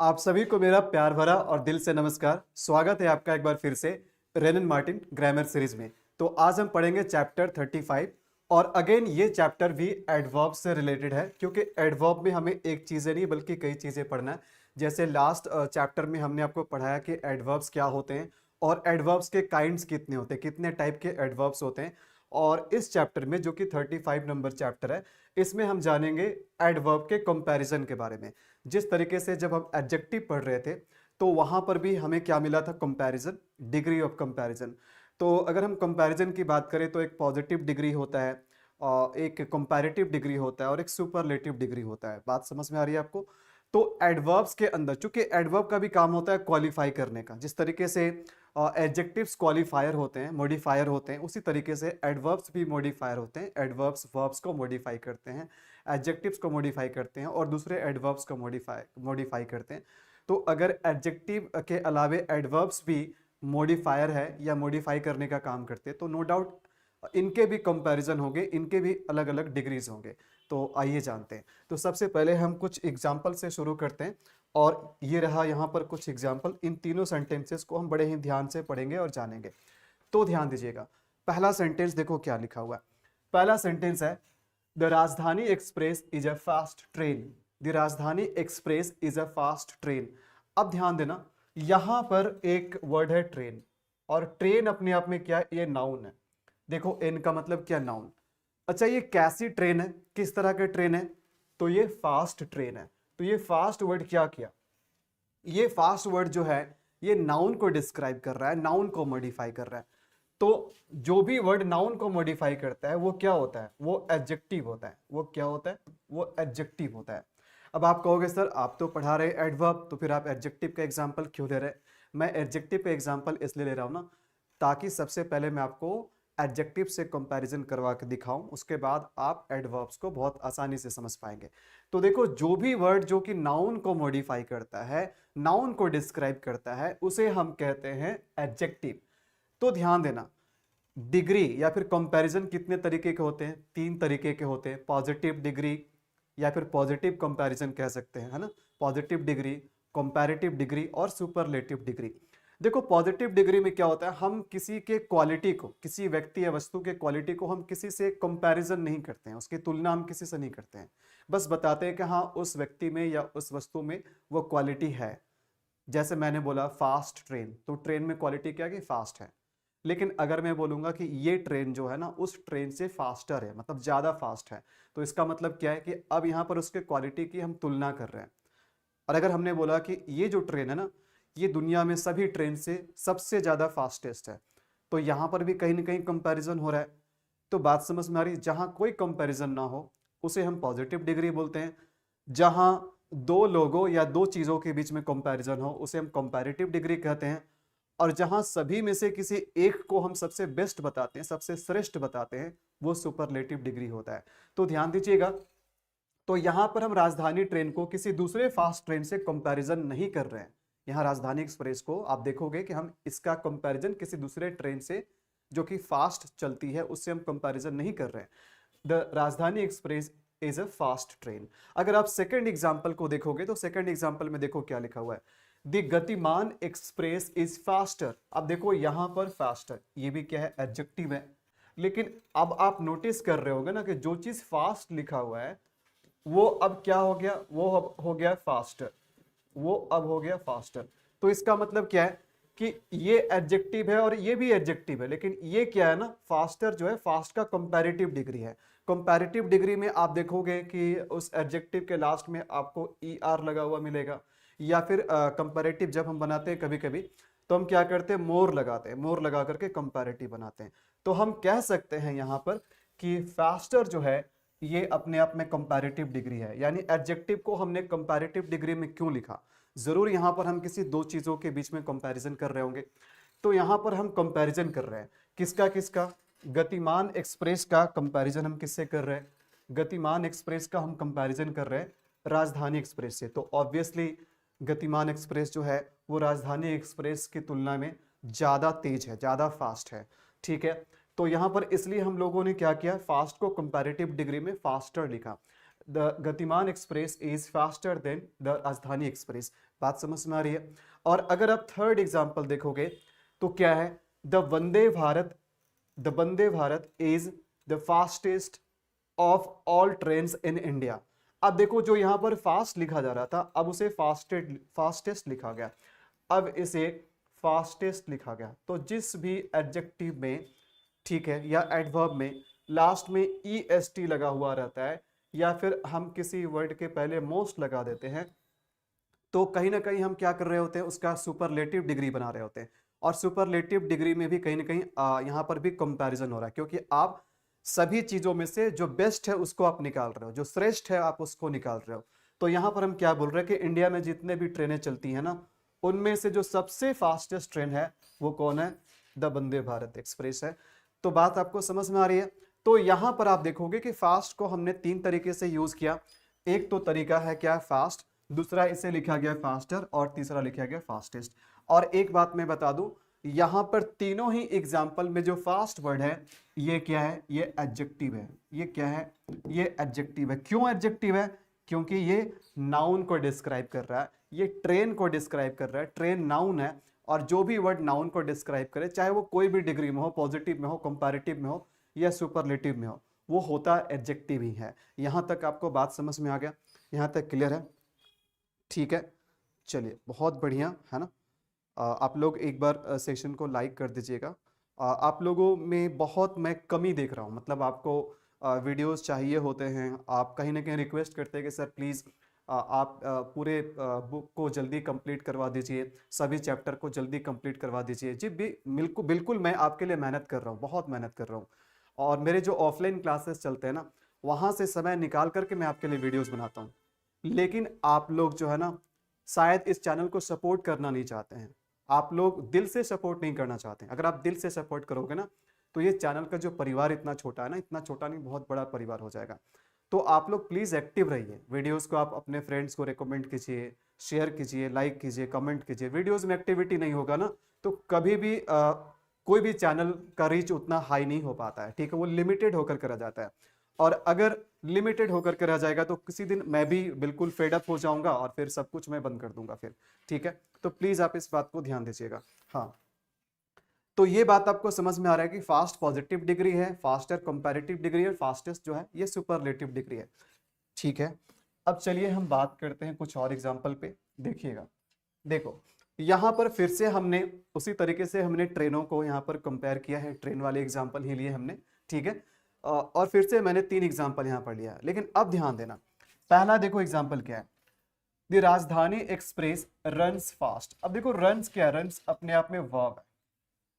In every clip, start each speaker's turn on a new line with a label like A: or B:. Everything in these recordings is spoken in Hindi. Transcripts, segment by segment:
A: आप सभी को मेरा प्यार भरा और दिल से नमस्कार। स्वागत है आपका एक बार फिर से rain and Martin grammar series में। तो आज हम पढ़ेंगे चैप्टर 35 और अगेन ये चैप्टर भी एडवर्ब से रिलेटेड है, क्योंकि एडवर्ब में हमें एक चीज़ें नहीं बल्कि कई चीज़ें पढ़ना है। जैसे लास्ट चैप्टर में हमने आपको पढ़ाया कि एडवर्ब्स क्या होते हैं और एडवर्ब्स के काइंड्स कितने होते हैं, कितने टाइप के एडवर्ब्स होते हैं। और इस चैप्टर में जो कि 35 नंबर चैप्टर है, इसमें हम जानेंगे एडवर्ब के कंपैरिजन के बारे में। जिस तरीके से जब हम एडजेक्टिव पढ़ रहे थे तो वहां पर भी हमें क्या मिला था, कंपैरिजन, डिग्री ऑफ कंपैरिजन। तो अगर हम कंपैरिजन की बात करें तो एक पॉजिटिव डिग्री होता है और एक कंपैरेटिव डिग्री होता है और एक सुपरलेटिव डिग्री होता है। बात समझ में आ रही है आपको? तो एडवर्ब्स के अंदर, चूंकि एडवर्ब का भी काम होता है क्वालिफाई करने का, जिस तरीके से एडजेक्टिव्स क्वालिफायर होते हैं, मॉडिफायर होते हैं, उसी तरीके से एडवर्ब्स भी मॉडिफायर होते हैं। एडवर्ब्स वर्ब्स को मॉडिफाई करते हैं, एडजेक्टिव्स को मॉडिफाई करते हैं और दूसरे एडवर्ब्स को मॉडिफाई करते हैं। तो अगर एडजेक्टिव के अलावे एडवर्ब्स भी मॉडिफायर है या मॉडिफाई करने का काम करते हैं तो नो डाउट इनके भी कंपैरिजन होंगे, इनके भी अलग अलग डिग्रीज होंगे। तो आइए जानते हैं। तो सबसे पहले हम कुछ एग्जाम्पल से शुरू करते हैं और ये रहा यहाँ पर कुछ एग्जाम्पल। इन तीनों सेंटेंसेस को हम बड़े ही ध्यान से पढ़ेंगे और जानेंगे। तो ध्यान दीजिएगा, पहला सेंटेंस देखो क्या लिखा हुआ है। पहला सेंटेंस है the Rajdhani express is a fast train. The Rajdhani express is a fast train. अब ध्यान देना, यहां पर एक वर्ड है ट्रेन, और ट्रेन अपने आप में क्या है, ये नाउन है। देखो एन का मतलब क्या, नाउन। अच्छा, ये कैसी ट्रेन है, किस तरह का ट्रेन है, तो ये फास्ट ट्रेन है। तो ये फास्ट वर्ड क्या किया, ये फास्ट वर्ड जो है ये नाउन को डिस्क्राइब कर रहा है, नाउन को मॉडिफाई कर रहा है। तो जो भी वर्ड नाउन को मॉडिफाई करता है वो क्या होता है, वो एडजेक्टिव होता है। वो क्या होता है, वो एडजेक्टिव होता है। अब आप कहोगे सर आप तो पढ़ा रहे एडवर्ब, तो फिर आप एडजेक्टिव का एग्जांपल क्यों ले रहे हैं? मैं एडजेक्टिव का एग्जांपल इसलिए ले रहा हूं ना, ताकि सबसे पहले मैं आपको एडजेक्टिव से कंपैरिजन करवा के दिखाऊं, उसके बाद आप एडवर्ब्स को बहुत आसानी से समझ पाएंगे। तो देखो, जो भी वर्ड जो कि नाउन को मॉडिफाई करता है, नाउन को डिस्क्राइब करता है, उसे हम कहते हैं एडजेक्टिव। तो ध्यान देना, डिग्री या फिर कंपैरिजन कितने तरीके के होते हैं, तीन तरीके के होते हैं। पॉजिटिव डिग्री या फिर पॉजिटिव कंपैरिजन कह सकते हैं, है ना। पॉजिटिव डिग्री, कंपैरेटिव डिग्री और सुपरलेटिव डिग्री। देखो पॉजिटिव डिग्री में क्या होता है, हम किसी के क्वालिटी को, किसी व्यक्ति या वस्तु के क्वालिटी को हम किसी से कंपैरिजन नहीं करते हैं, उसकी तुलना हम किसी से नहीं करते हैं। बस बताते हैं कि हाँ उस व्यक्ति में या उस वस्तु में वो क्वालिटी है। जैसे मैंने बोला फास्ट ट्रेन, तो ट्रेन में क्वालिटी क्या है कि फास्ट है। लेकिन अगर मैं बोलूंगा कि ये ट्रेन जो है ना उस ट्रेन से फास्टर है, मतलब ज्यादा फास्ट है, तो इसका मतलब क्या है कि अब यहां पर उसके क्वालिटी की हम तुलना कर रहे हैं। और अगर हमने बोला कि ये जो ट्रेन है ना, ये दुनिया में सभी ट्रेन से सबसे ज्यादा फास्टेस्ट है, तो यहां पर भी कहीं ना कहीं कंपैरिजन हो रहा है। तो बात समझ में आ रही, जहां कोई कंपैरिजन ना हो उसे हम पॉजिटिव डिग्री बोलते हैं। जहां दो लोगों या दो चीजों के बीच में कंपैरिजन हो उसे हम कंपैरेटिव डिग्री कहते हैं। और जहां सभी में से किसी एक को हम सबसे बेस्ट बताते हैं, सबसे श्रेष्ठ बताते हैं, वो सुपरलेटिव डिग्री होता है। तो ध्यान दीजिएगा, तो यहां पर हम राजधानी ट्रेन को किसी दूसरे फास्ट ट्रेन से कंपैरिजन नहीं कर रहे हैं। यहां राजधानी एक्सप्रेस को आप देखोगे कि हम इसका कंपैरिजन किसी दूसरे ट्रेन से जो कि फास्ट चलती है उससे हम कंपैरिजन नहीं कर रहे हैं। The Rajdhani express is a fast train. अगर आप सेकंड एग्जांपल को देखोगे तो सेकंड एग्जांपल में देखो क्या लिखा हुआ है, द गतिमान एक्सप्रेस इज फास्टर। अब देखो यहां पर फास्टर, ये भी क्या है, एडजेक्टिव है। लेकिन अब आप नोटिस कर रहे होगे ना कि जो चीज फास्ट लिखा हुआ है वो अब क्या हो गया, वो अब हो गया फास्टर, वो अब हो गया फास्टर। तो इसका मतलब क्या है कि ये एडजेक्टिव है और ये भी एडजेक्टिव है, लेकिन ये क्या है ना, फास्टर जो है फास्ट का कंपैरेटिव डिग्री है। कंपैरेटिव डिग्री में आप देखोगे कि उस एडजेक्टिव के लास्ट में आपको ई आर लगा हुआ मिलेगा, या फिर कंपैरेटिव जब हम बनाते हैं कभी कभी तो हम क्या करते हैं, मोर लगाते हैं, मोर लगा करके कंपैरेटिव बनाते हैं। तो हम कह सकते हैं यहां पर कि फास्टर जो है ये अपने आप में कंपैरेटिव डिग्री है। यानी एडजेक्टिव को हमने कंपैरेटिव डिग्री में क्यों लिखा, जरूर यहां पर हम किसी दो चीजों के बीच में कंपैरिजन कर रहे होंगे। तो यहां पर हम कंपैरिजन कर रहे हैं किसका किसका, गतिमान एक्सप्रेस का कंपैरिजन हम किससे कर रहे हैं, गतिमान एक्सप्रेस का हम कंपैरिजन कर रहे हैं राजधानी एक्सप्रेस से। तो ऑब्वियसली गतिमान एक्सप्रेस जो है वो राजधानी एक्सप्रेस की तुलना में ज्यादा तेज है, ज्यादा फास्ट है। ठीक है, तो यहां पर इसलिए हम लोगों ने क्या किया, फास्ट को कंपैरेटिव डिग्री में फास्टर लिखा। द गतिमान express is faster than the Rajdhani express. बात समझ में आ रही है। और अगर आप थर्ड एग्जाम्पल देखोगे तो क्या है, the Vande Bharat is the fastest of all trains in India. अब देखो जो यहां पर फास्ट लिखा जा रहा था, अब उसे फास्टेस्ट लिखा गया, अब इसे फास्टेस्ट लिखा गया। तो जिस भी एडजेक्टिव में, ठीक है, या एडवर्ब में लास्ट में EST लगा हुआ रहता है, या फिर हम किसी वर्ड के पहले मोस्ट लगा देते हैं, तो कहीं ना कहीं हम क्या कर रहे होते हैं, उसका सुपरलेटिव डिग्री बना रहे होते हैं। और सुपरलेटिव डिग्री में भी कहीं ना कहीं यहाँ पर भी कंपैरिजन हो रहा है, क्योंकि आप सभी चीजों में से जो बेस्ट है उसको आप निकाल रहे हो, जो श्रेष्ठ है आप उसको निकाल रहे हो। तो यहाँ पर हम क्या बोल रहे हैं कि इंडिया में जितने भी ट्रेनें चलती हैं ना, उनमें से जो सबसे फास्टेस्ट ट्रेन है वो कौन है, द वंदे भारत एक्सप्रेस है। तो बात आपको समझ में आ रही है। तो यहाँ पर आप देखोगे कि फास्ट को हमने 3 तरीके से यूज किया। एक तो तरीका है क्या, फास्ट, दूसरा इसे लिखा गया फास्टर, और तीसरा लिखा गया फास्टेस्ट। और एक बात मैं बता दूं, यहां पर तीनों ही एग्जाम्पल में जो फास्ट वर्ड है ये क्या है, ये एडजेक्टिव है। ये क्या है, ये एडजेक्टिव है। क्यों एडजेक्टिव है, क्योंकि ये नाउन को डिस्क्राइब कर रहा है, ये ट्रेन को डिस्क्राइब कर रहा है। ट्रेन नाउन है, और जो भी वर्ड नाउन को डिस्क्राइब करे, चाहे वो कोई भी डिग्री में हो, पॉजिटिव में हो, कंपैरेटिव में हो, या सुपरलेटिव में हो, वो होता एडजेक्टिव ही है। यहां तक आपको बात समझ में आ गया, यहां तक क्लियर है, ठीक है। चलिए बहुत बढ़िया है ना। आप लोग एक बार सेशन को लाइक कर दीजिएगा। आप लोगों में बहुत मैं कमी देख रहा हूँ, मतलब आपको वीडियोस चाहिए होते हैं, आप कहीं ना कहीं रिक्वेस्ट करते हैं कि सर प्लीज़ आप पूरे बुक को जल्दी कंप्लीट करवा दीजिए, सभी चैप्टर को जल्दी कंप्लीट करवा दीजिए। जी बिल्कुल बिल्कुल, मैं आपके लिए मेहनत कर रहा हूँ, बहुत मेहनत कर रहा हूँ। और मेरे जो ऑफलाइन क्लासेस चलते हैं ना, वहाँ से समय निकाल करके मैं आपके लिए वीडियोस बनाता हूँ। लेकिन आप लोग जो है ना, शायद इस चैनल को सपोर्ट करना नहीं चाहते हैं, आप लोग दिल से सपोर्ट नहीं करना चाहते हैं। अगर आप दिल से सपोर्ट करोगे ना, तो ये चैनल का जो परिवार इतना छोटा है ना, इतना छोटा नहीं, बहुत बड़ा परिवार हो जाएगा। तो आप लोग प्लीज़ एक्टिव रहिए, वीडियोस को आप अपने फ्रेंड्स को रिकमेंड कीजिए, शेयर कीजिए, लाइक कीजिए, कमेंट कीजिए। वीडियोस में एक्टिविटी नहीं होगा ना, तो कभी भी कोई भी चैनल का रीच उतना हाई नहीं हो पाता है, ठीक है, वो लिमिटेड होकर के रह जाता है। और अगर लिमिटेड होकर के रह जाएगा तो किसी दिन मैं भी बिल्कुल फेड अप हो जाऊंगा, और फिर सब कुछ मैं बंद कर दूंगा फिर, ठीक है। तो प्लीज आप इस बात को ध्यान दीजिएगा। हाँ, तो ये बात आपको समझ में आ रहा है कि फास्ट पॉजिटिव डिग्री है, फास्टर कंपैरेटिव डिग्री है, फास्टेस्ट जो है ये सुपरलेटिव डिग्री है, ठीक है। अब चलिए हम बात करते हैं कुछ और एग्जाम्पल पे, देखिएगा। देखो यहाँ पर फिर से हमने उसी तरीके से हमने ट्रेनों को यहाँ पर कंपेयर किया है, ट्रेन वाले एग्जाम्पल ही लिए हमने, ठीक है। और फिर से मैंने 3 एग्जाम्पल यहाँ पर लिया है। लेकिन अब ध्यान देना, पहला देखो एग्जाम्पल क्या है, the Rajdhani express runs fast. अब देखो रन्स क्या है, रन्स अपने आप में वर्ब है,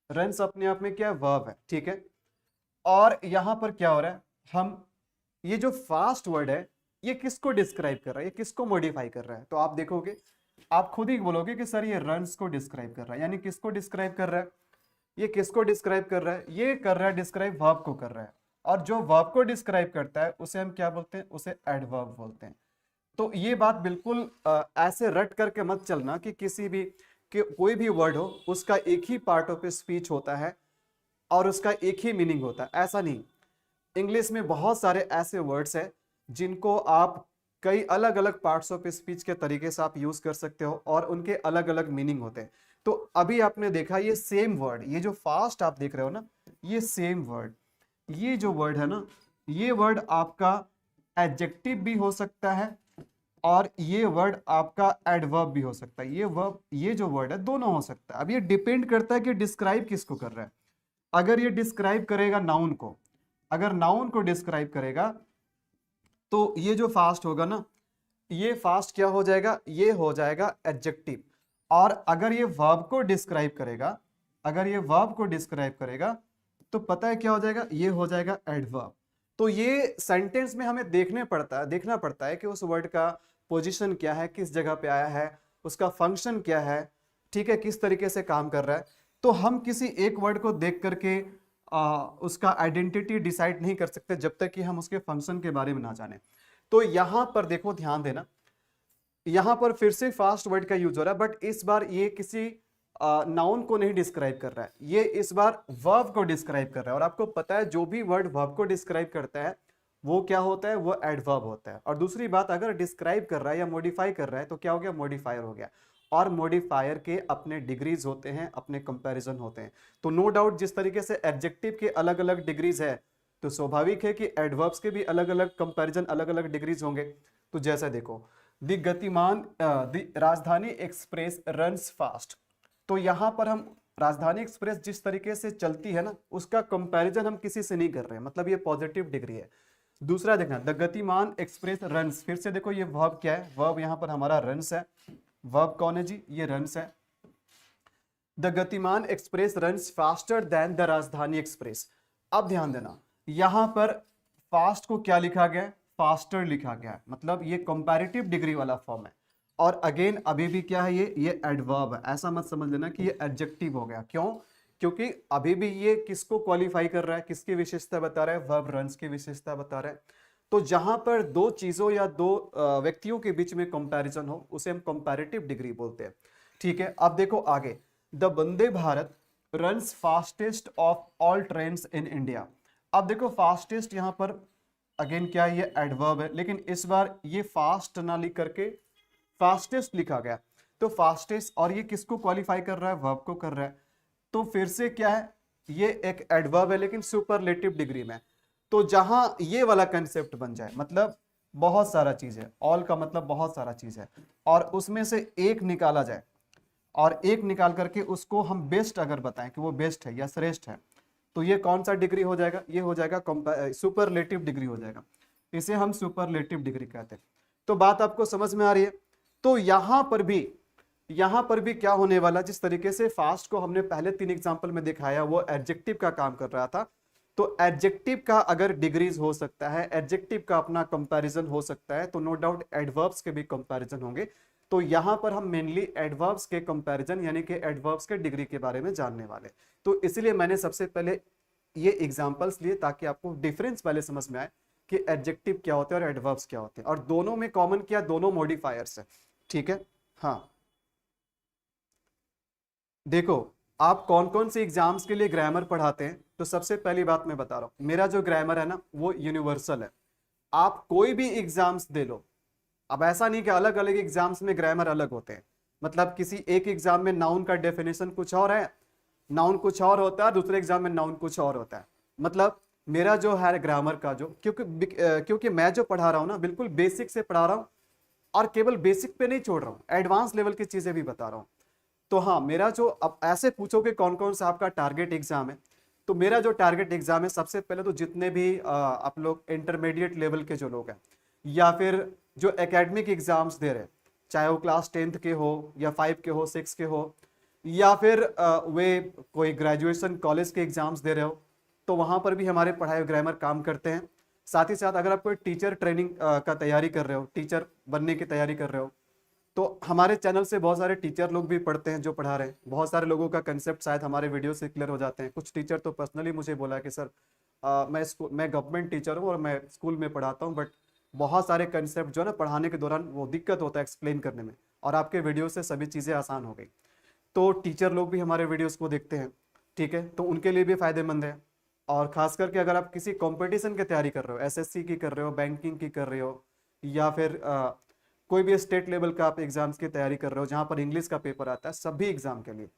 A: रन्स अपने आप में क्या है, वर्ब है, ठीक है। और यहां पर क्या हो रहा है, हम ये जो फास्ट वर्ड है ये किसको डिस्क्राइब कर रहा है, ये किसको मॉडिफाई कर रहा है। तो आप देखोगे, आप खुद ही बोलोगे कि सर ये रन्स को डिस्क्राइब कर रहा है, यानी किसको डिस्क्राइब कर रहा है, ये किसको डिस्क्राइब कर रहा है, ये कर रहा है डिस्क्राइब वर्ब को कर रहा है। और जो वर्ब को डिस्क्राइब करता है उसे हम क्या बोलते हैं, उसे एडवर्ब बोलते हैं। तो ये बात बिल्कुल ऐसे रट करके मत चलना कि किसी भी कोई भी वर्ड हो उसका एक ही पार्ट ऑफ स्पीच होता है और उसका एक ही मीनिंग होता है, ऐसा नहीं। इंग्लिश में बहुत सारे ऐसे वर्ड्स हैं जिनको आप कई अलग अलग पार्ट्स ऑफ स्पीच के तरीके से आप यूज कर सकते हो, और उनके अलग अलग मीनिंग होते हैं। तो अभी आपने देखा ये सेम वर्ड, ये जो फास्ट आप देख रहे हो ना, ये सेम वर्ड, ये जो वर्ड है ना, ये वर्ड आपका एडजेक्टिव भी हो सकता है, और ये वर्ड आपका एडवर्ब भी हो सकता है। ये वर्ब, ये जो वर्ड है, दोनों हो सकता है। अब ये डिपेंड करता है कि डिस्क्राइब किसको कर रहा है। अगर ये डिस्क्राइब करेगा नाउन को, अगर नाउन को डिस्क्राइब करेगा, तो ये जो फास्ट होगा ना, ये फास्ट क्या हो जाएगा, ये हो जाएगा एडजेक्टिव। और अगर ये वर्ब को डिस्क्राइब करेगा, अगर ये वर्ब को डिस्क्राइब करेगा, तो पता है क्या हो जाएगा, ये हो जाएगा एडवर्ब। तो ये सेंटेंस में हमें देखना पड़ता है कि उस वर्ड का पोजीशन क्या है, किस जगह पे आया है, उसका फंक्शन क्या है, ठीक है, किस तरीके से काम कर रहा है। तो हम किसी एक वर्ड को देख करके उसका आइडेंटिटी डिसाइड नहीं कर सकते जब तक कि हम उसके फंक्शन के बारे में ना जाने। तो यहां पर देखो, ध्यान देना, यहां पर फिर से फास्ट वर्ड का यूज हो रहा है, बट इस बार ये किसी नाउन को नहीं डिस्क्राइब कर रहा है, ये इस बार वर्ब को डिस्क्राइब कर रहा है। और आपको पता है जो भी वर्ड वर्ब को डिस्क्राइब करता है वो क्या होता है, वो एडवर्ब होता है। और दूसरी बात, अगर डिस्क्राइब कर रहा है या मॉडिफाई कर रहा है तो क्या हो गया, मॉडिफायर हो गया। और मॉडिफायर के अपने डिग्रीज होते हैं, अपने कंपैरिजन होते हैं। तो नो डाउट जिस तरीके से एडजेक्टिव के अलग अलग डिग्रीज है, तो स्वाभाविक है कि एडवर्ब्स के भी अलग अलग कंपैरिजन, अलग अलग डिग्रीज होंगे। तो जैसा देखो, द गतिमान the Rajdhani express runs fast, तो यहां पर हम राजधानी एक्सप्रेस जिस तरीके से चलती है ना, उसका कंपैरिजन हम किसी से नहीं कर रहे हैं, मतलब ये पॉजिटिव डिग्री है। दूसरा देखना, द गतिमान एक्सप्रेस रन्स, फिर से देखो ये वर्ब क्या है, वर्ब यहां पर हमारा रन्स है। वर्ब कौन है जी, ये रन्स है। द गतिमान express runs faster than the Rajdhani express. अब ध्यान देना, यहां पर फास्ट को क्या लिखा गया है, फास्टर लिखा गया है, मतलब ये कंपैरेटिव डिग्री वाला फॉर्म है। और अगेन अभी भी क्या है, ये एडवर्ब है, ऐसा मत समझ लेना कि ये एडजेक्टिव हो गया। क्यों? क्योंकि अभी भी ये किसको क्वालिफाई कर रहा है, किसकी विशेषता बता रहा है, वर्ब रन्स की विशेषता बता रहा है। तो जहां पर दो चीजों या दो व्यक्तियों के बीच में कंपैरिजन हो, उसे हम कंपैरेटिव डिग्री बोलते हैं। ठीक है, अब देखो आगे, the Vande Bharat runs fastest of all trains in India. अब देखो फास्टेस्ट यहां पर अगेन क्या है, ये एडवर्ब है, लेकिन इस बार ये फास्ट ना लिख करके फास्टेस्ट लिखा गया। तो फास्टेस्ट, और ये किसको क्वालिफाई कर रहा है, वर्ब को कर रहा है। तो फिर से क्या है, ये एक एडवर्ब है लेकिन सुपरलेटिव डिग्री में। तो जहां ये वाला कंसेप्ट बन जाए, मतलब बहुत सारा चीज है, ऑल का मतलब बहुत सारा चीज है, और उसमें से एक निकाला जाए, और एक निकाल करके उसको हम बेस्ट अगर बताएं कि वो बेस्ट है या श्रेष्ठ है, तो ये कौन सा डिग्री हो जाएगा, ये हो जाएगा सुपरलेटिव डिग्री हो जाएगा। इसे हम सुपरलेटिव डिग्री कहते हैं। तो बात आपको समझ में आ रही है? तो यहां पर भी क्या होने वाला, जिस तरीके से फास्ट को हमने पहले 3 एग्जांपल में दिखाया, वो एडजेक्टिव का काम कर रहा था। तो एडजेक्टिव का अगर डिग्रीज हो सकता है, एडजेक्टिव का अपना कंपैरिजन हो सकता है, तो नो डाउट एडवर्ब्स के भी कंपैरिजन होंगे। तो यहां पर हम मेनली एडवर्ब्स के कंपैरिजन यानी कि एडवर्ब्स के डिग्री के बारे में जानने वाले। तो इसलिए मैंने सबसे पहले ये एग्जांपल्स लिए ताकि आपको डिफरेंस पहले समझ में आए कि एडजेक्टिव क्या होते हैं और एडवर्ब्स क्या होते हैं, और दोनों में कॉमन क्या, दोनों मॉडिफायर्स है। ठीक है, हाँ देखो, आप कौन कौन से एग्जाम्स के लिए ग्रामर पढ़ाते हैं, तो सबसे पहली बात मैं बता रहा हूं, मेरा जो ग्रामर है ना वो यूनिवर्सल है। आप कोई भी एग्जाम्स दे लो, अब ऐसा नहीं कि अलग अलग एग्जाम्स में ग्रामर अलग होते हैं, मतलब किसी एक एग्जाम में नाउन का डेफिनेशन कुछ और है, नाउन कुछ और होता है, दूसरे एग्जाम में नाउन कुछ और होता है। मतलब मेरा जो है ग्रामर का जो, क्योंकि मैं जो पढ़ा रहा हूं ना बिल्कुल बेसिक से पढ़ा रहा हूं, और केवल बेसिक पे नहीं छोड़ रहा हूं, एडवांस लेवल की चीजें भी बता रहा हूं। तो हाँ, मेरा जो, अब ऐसे पूछोगे कौन कौन सा आपका टारगेट एग्जाम है, तो मेरा जो टारगेट एग्जाम है, सबसे पहले तो जितने भी आप लोग इंटरमीडिएट लेवल के जो लोग हैं, या फिर जो एकेडमिक एग्जाम्स दे रहे हैं, चाहे वो क्लास 10th के हो या 5 के हो, 6 के हो, या फिर वे कोई ग्रेजुएशन कॉलेज के एग्जाम्स दे रहे हो, तो वहां पर भी हमारे पढ़ाए हुए ग्रामर काम करते हैं। साथ ही साथ अगर आप कोई टीचर ट्रेनिंग का तैयारी कर रहे हो, टीचर बनने की तैयारी कर रहे हो, तो हमारे चैनल से बहुत सारे टीचर लोग भी पढ़ते हैं जो पढ़ा रहे हैं। बहुत सारे लोगों का कंसेप्ट शायद हमारे वीडियो से क्लियर हो जाते हैं। कुछ टीचर तो पर्सनली मुझे बोला कि सर मैं गवर्नमेंट टीचर हूँ और मैं स्कूल में पढ़ाता हूँ, बट बहुत सारे कंसेप्ट जो है ना पढ़ाने के दौरान वो दिक्कत होता है एक्सप्लेन करने में, और आपके वीडियो से सभी चीज़ें आसान हो गई। तो टीचर लोग भी हमारे वीडियोस को देखते हैं, ठीक है, तो उनके लिए भी फायदेमंद है। और खास करके अगर आप किसी कंपटीशन की तैयारी कर रहे हो, एसएससी की कर रहे हो, बैंकिंग की कर रहे हो, या फिर कोई भी स्टेट लेवल का आप एग्जाम्स की तैयारी कर रहे हो जहां पर इंग्लिश का पेपर आता है, सभी एग्जाम के लिए,